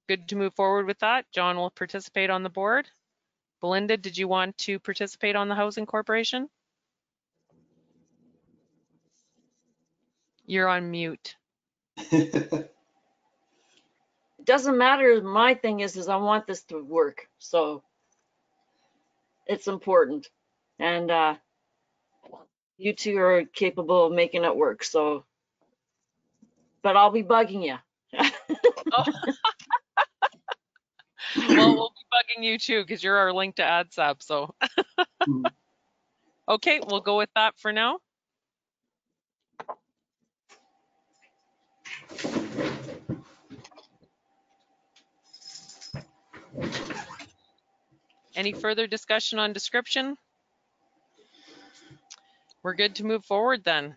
good to move forward with that? John will participate on the board. Belinda, did you want to participate on the Housing Corporation? You're on mute. It doesn't matter. My thing is I want this to work. So it's important. And you two are capable of making it work. So, but I'll be bugging you. Oh. Well, we'll be bugging you too because you're our link to ADSAP. So, okay, we'll go with that for now. Any further discussion on description? We're good to move forward then.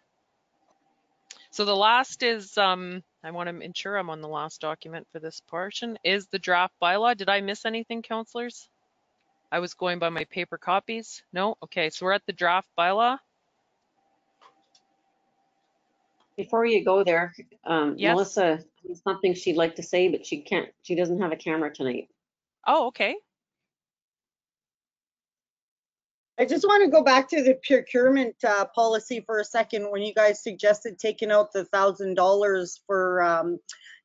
So the last is, I want to ensure I'm on the last document for this portion, is the draft bylaw. Did I miss anything, councillors? I was going by my paper copies. No? Okay, so we're at the draft bylaw. Before you go there, Yes. Melissa has something she'd like to say, but she doesn't have a camera tonight. Oh, okay. I just want to go back to the procurement policy for a second when you guys suggested taking out the $1,000 for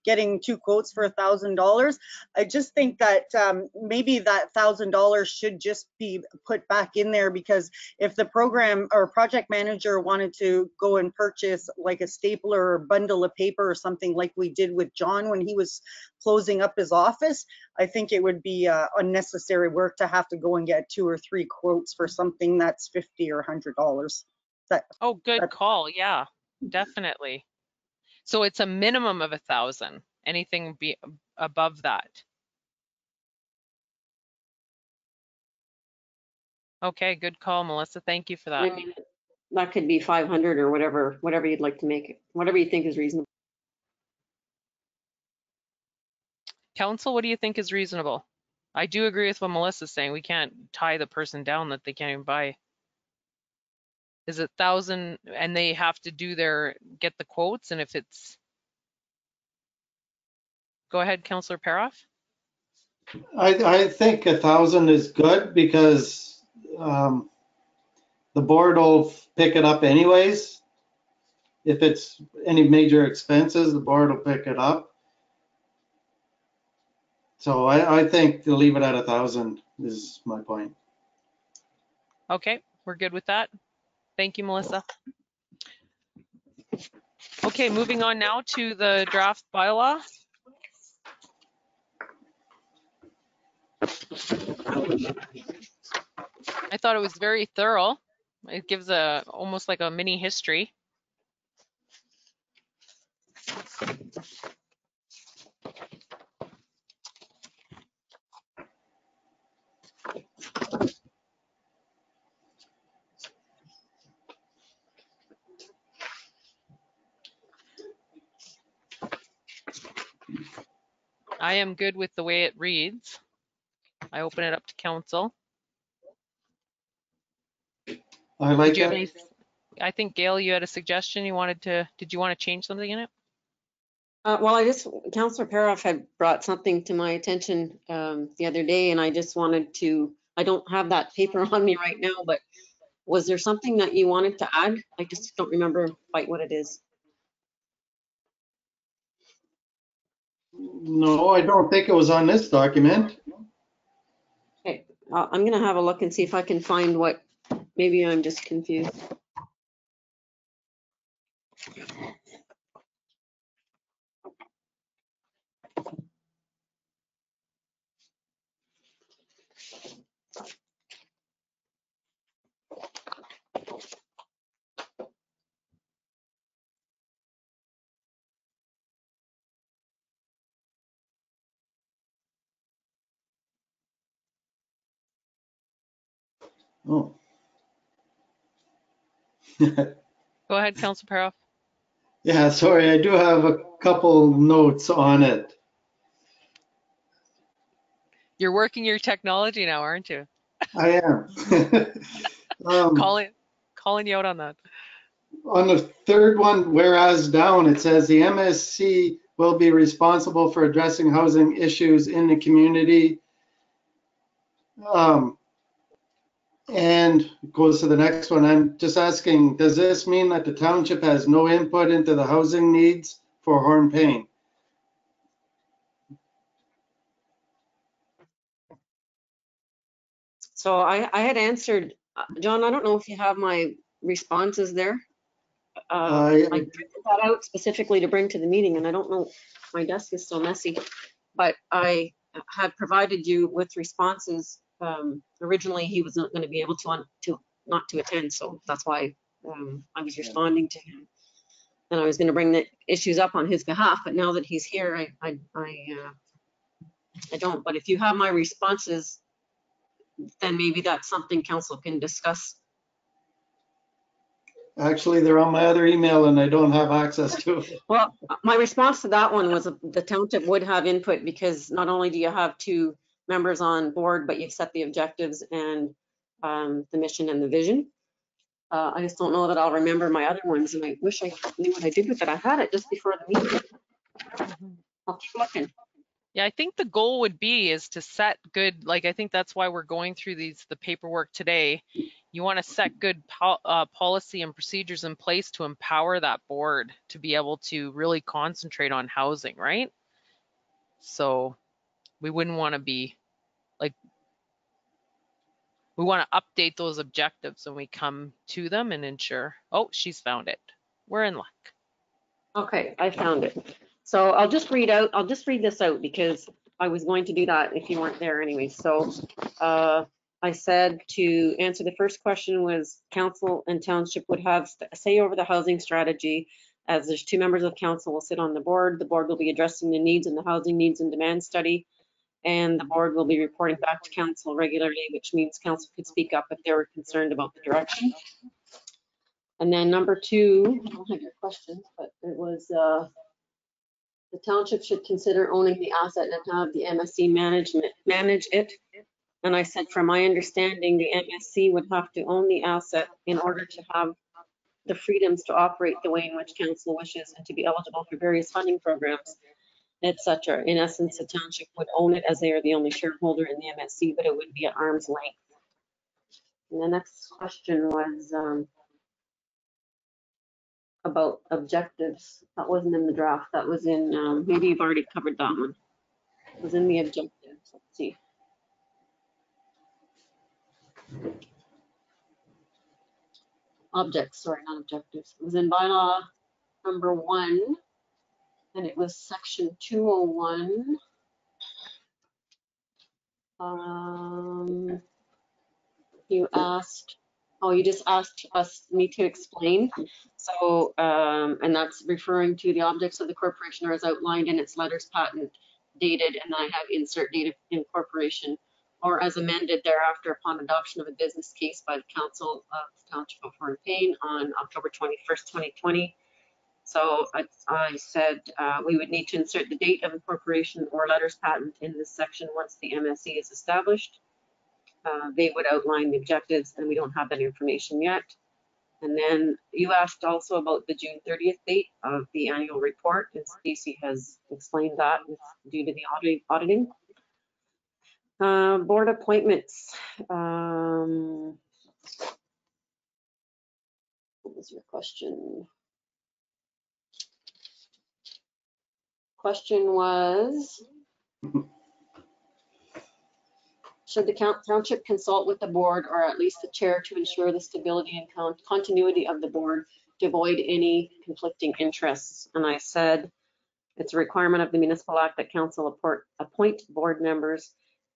getting 2 quotes for $1,000. I just think that maybe that $1,000 should just be put back in there, because if the program or project manager wanted to go and purchase like a stapler or bundle of paper or something like we did with John when he was closing up his office, I think it would be unnecessary work to have to go and get 2 or 3 quotes for something that's $50 or $100. Oh, good call. Yeah, definitely. So it's a minimum of 1,000. Anything be above that. Okay, good call, Melissa. Thank you for that. I mean, that could be 500 or whatever you'd like to make it, whatever you think is reasonable. Council, what do you think is reasonable? I do agree with what Melissa's saying. We can't tie the person down that they can't even buy. Is it 1,000 and they have to get the quotes? And if it's, go ahead, Councillor Paroff. I think 1,000 is good because the board will pick it up anyways. If it's any major expenses, the board will pick it up. So I think to leave it at 1,000 is my point. Okay, we're good with that. Thank you, Melissa. Okay, moving on now to the draft bylaw. I thought it was very thorough. It gives almost like a mini history. I am good with the way it reads. I open it up to council. I like Did you have that. any? I think Gail, you had a suggestion. Did you want to change something in it? Well, Councillor Paroff had brought something to my attention the other day, and I just wanted to, I don't have that paper on me right now, but was there something that you wanted to add? I just don't remember quite what it is. No, I don't think it was on this document. Okay, I'm gonna have a look and see if I can find what, maybe I'm just confused. Oh. Go ahead, Councillor Paroff. Yeah, sorry, I do have a couple notes on it. You're working your technology now, aren't you? I am. Calling you out on that. On the third one, whereas down, it says the MSC will be responsible for addressing housing issues in the community. And it goes to the next one. I'm just asking, does this mean that the township has no input into the housing needs for Hornpain? So I had answered, John, I don't know if you have my responses there. I printed that out specifically to bring to the meeting, and I don't know, my desk is so messy, but I had provided you with responses. Originally, he was not going to be able not to attend, so that's why I was responding to him, and I was going to bring the issues up on his behalf. But now that he's here, I don't. But if you have my responses, then maybe that's something council can discuss. Actually, they're on my other email and I don't have access to it. Well, my response to that one was the township would have input, because not only do you have 2 members on board, but you've set the objectives and the mission and the vision. I just don't know that I'll remember my other ones, and I wish I knew what I did with it. I had it just before the meeting. I'll keep looking. Yeah, I think the goal would be is to set good, like I think that's why we're going through the paperwork today. You want to set good policy and procedures in place to empower that board to be able to really concentrate on housing, right? So we wouldn't want to be like, we want to update those objectives when we come to them and ensure, oh, she's found it. We're in luck. Okay, I found it. So I'll just read this out because I was going to do that if you weren't there anyway. So I said to answer the first question was council and township would have a say over the housing strategy, as there's 2 members of council will sit on the board. The board will be addressing the needs and the housing needs and demand study, and the board will be reporting back to council regularly, which means council could speak up if they were concerned about the direction. And then number 2, I don't have your questions, but it was the township should consider owning the asset and have the MSC manage it. And I said, from my understanding, the MSC would have to own the asset in order to have the freedoms to operate the way in which council wishes and to be eligible for various funding programs, etc. In essence, the township would own it as they are the only shareholder in the MSC, but it would be at arm's length. And the next question was about objectives. That wasn't in the draft. That was in, maybe you've already covered that one. It was in the objectives. Let's see. Objects, sorry, not objectives. It was in bylaw number 1, and it was section 201. You asked, oh, you just asked me to explain. So, and that's referring to the objects of the corporation are as outlined in its letters patent dated, and I have insert date of incorporation, or as amended thereafter upon adoption of a business case by the Council of the Township of Horn-Payne on October 21st, 2020. So I said we would need to insert the date of incorporation or letters patent in this section once the MSC is established. They would outline the objectives, and we don't have that information yet. And then you asked also about the June 30th date of the annual report, and Stacy has explained that due to the auditing. Board appointments. What was your question? Question was, should the township consult with the board or at least the chair to ensure the stability and continuity of the board to avoid any conflicting interests? And I said, it's a requirement of the Municipal Act that council appoint board members.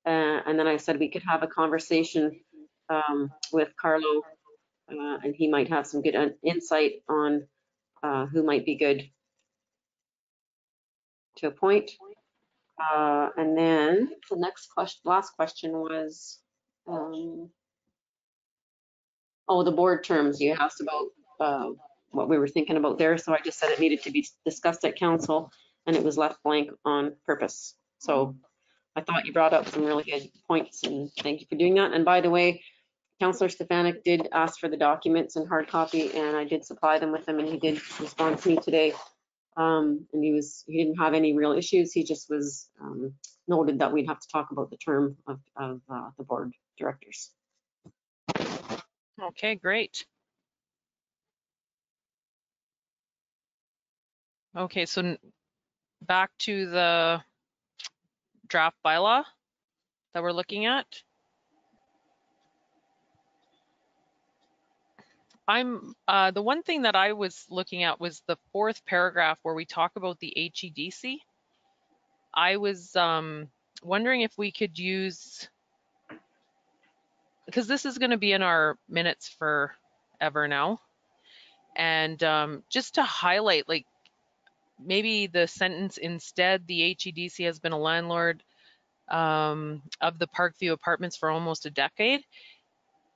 And then I said we could have a conversation with Carlo, and he might have some good insight on who might be good to appoint. And then the last question was, oh, the board terms. You asked about what we were thinking about there. So I just said it needed to be discussed at council, and it was left blank on purpose. So I thought you brought up some really good points, and thank you for doing that. And by the way, Councillor Stefanik did ask for the documents in hard copy, and I did supply them with him, and he did respond to me today. And he didn't have any real issues. He just was noted that we'd have to talk about the term of the board directors. Okay, great. Okay, so back to the draft bylaw that we're looking at. The one thing that I was looking at was the 4th paragraph where we talk about the HEDC. I was wondering if we could use, because this is going to be in our minutes forever now, and just to highlight, like, maybe the sentence instead, the HEDC has been a landlord of the Parkview Apartments for almost a decade.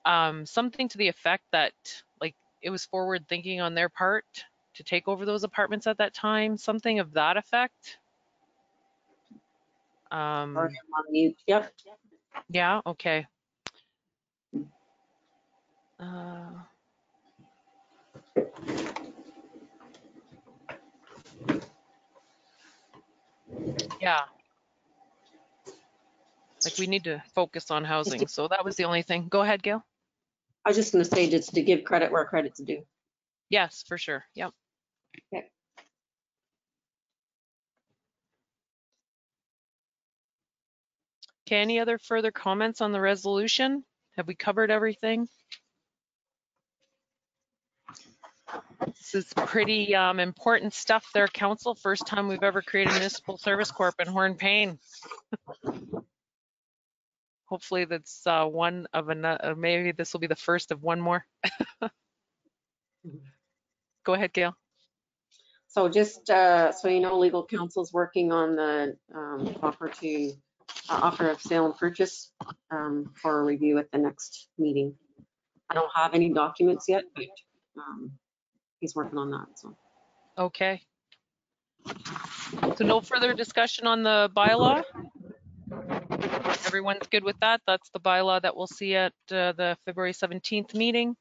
Something to the effect that, like, it was forward thinking on their part to take over those apartments at that time, something of that effect. On mute. Yep. Yeah, okay. Yeah. Like, we need to focus on housing. So that was the only thing. Go ahead, Gail. I was just going to say, just to give credit where credit's due. Yes, for sure. Yep. Okay. Okay, any other further comments on the resolution? Have we covered everything? This is pretty important stuff there, Council. First time we've ever created a municipal service corp in Horn-Payne. Hopefully that's one of another. Maybe this will be the first of one more. Go ahead, Gail. So just so you know, legal counsel's working on the offer of sale and purchase for a review at the next meeting. I don't have any documents yet, but he's working on that. So. Okay. So no further discussion on the bylaw? Everyone's good with that? That's the bylaw that we'll see at the February 17th meeting.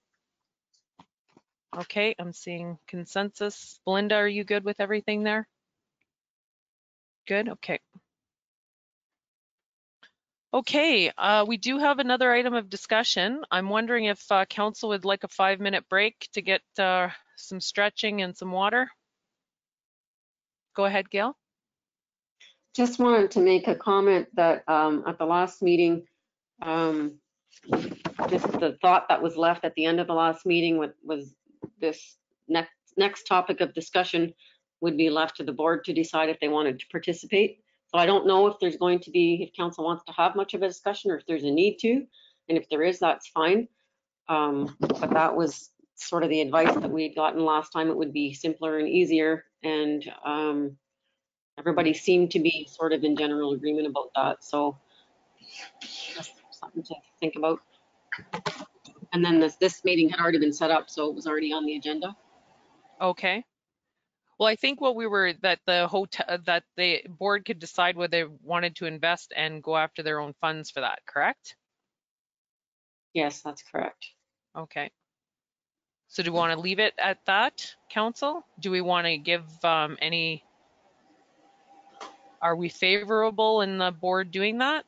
Okay, I'm seeing consensus. Belinda, are you good with everything there? Good, okay. Okay, we do have another item of discussion. I'm wondering if council would like a 5-minute break to get some stretching and some water. Go ahead, Gail. Just wanted to make a comment that at the last meeting, just the thought that was left at the end of the last meeting was this next topic of discussion would be left to the board to decide if they wanted to participate. So I don't know if there's going to be, if council wants to have much of a discussion or if there's a need to, and if there is, that's fine. But that was sort of the advice that we had gotten last time. It would be simpler and easier, and everybody seemed to be sort of in general agreement about that. So just something to think about. And then this meeting had already been set up, so it was already on the agenda. Okay. Well, I think what we were, that the board could decide whether they wanted to invest and go after their own funds for that, correct? Yes, that's correct. Okay. So do we want to leave it at that, council? Do we want to give any, are we favorable in the board doing that?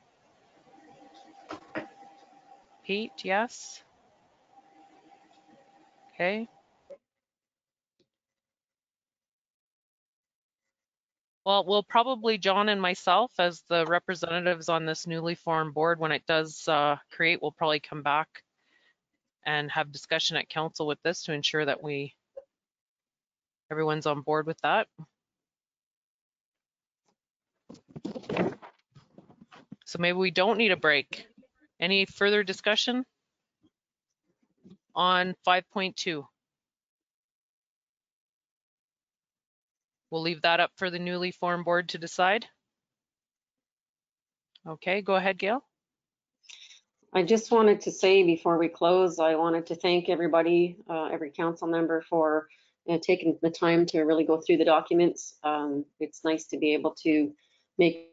Pete, yes. Okay. Well, we'll probably, John and myself, as the representatives on this newly formed board, when it does create, we'll probably come back and have discussion at council with this to ensure that everyone's on board with that. So maybe we don't need a break. Any further discussion on 5.2? We'll leave that up for the newly formed board to decide. Okay, go ahead, Gail. I just wanted to say before we close, I wanted to thank everybody, every council member for taking the time to really go through the documents. It's nice to be able to make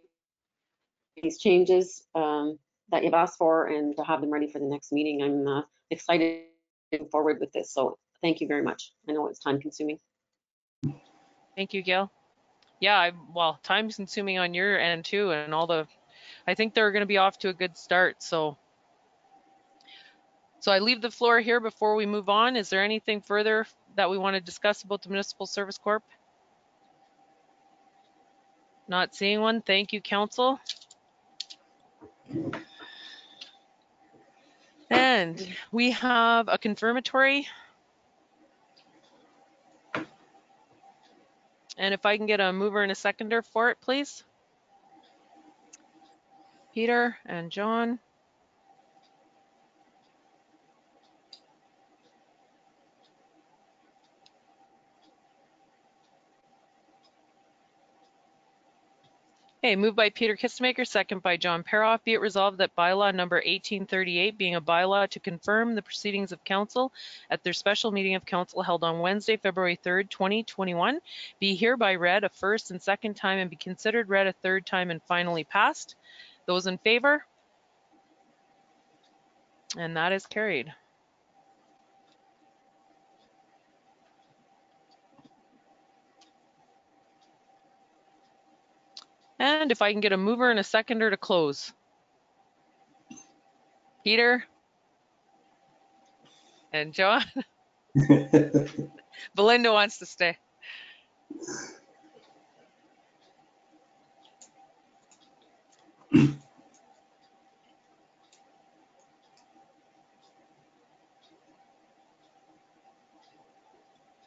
these changes that you've asked for and to have them ready for the next meeting. I'm excited to move forward with this. So thank you very much. I know it's time consuming. Thank you, Gail. Yeah, well, time's consuming on your end too, and I think they're going to be off to a good start. So I leave the floor here before we move on. Is there anything further that we want to discuss about the Municipal Service Corp? Not seeing one. Thank you, council. And we have a confirmatory. And if I can get a mover and a seconder for it, please. Peter and John. Okay, moved by Peter Kistemaker, second by John Peroff. Be it resolved that bylaw number 1838, being a bylaw to confirm the proceedings of council at their special meeting of council held on Wednesday, February 3rd, 2021, be hereby read a first and second time and be considered read a third time and finally passed. Those in favor? And that is carried. And if I can get a mover and a seconder to close. Peter and John. Belinda wants to stay.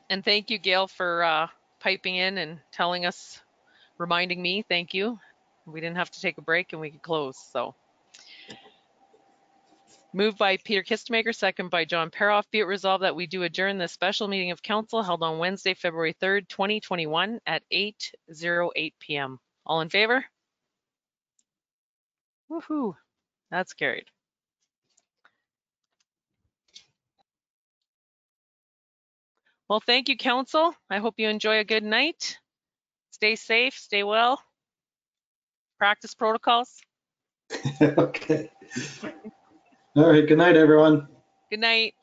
And thank you, Gail, for piping in and telling us, reminding me. Thank you. We didn't have to take a break and we could close. So moved by Peter Kistemaker, second by John Peroff. Be it resolved that we do adjourn the special meeting of council held on Wednesday, February 3rd, 2021 at 8:08 p.m. All in favor? Woohoo, that's carried. Well, thank you, council. I hope you enjoy a good night. Stay safe, stay well. Practice protocols. Okay. All right. Good night, everyone. Good night.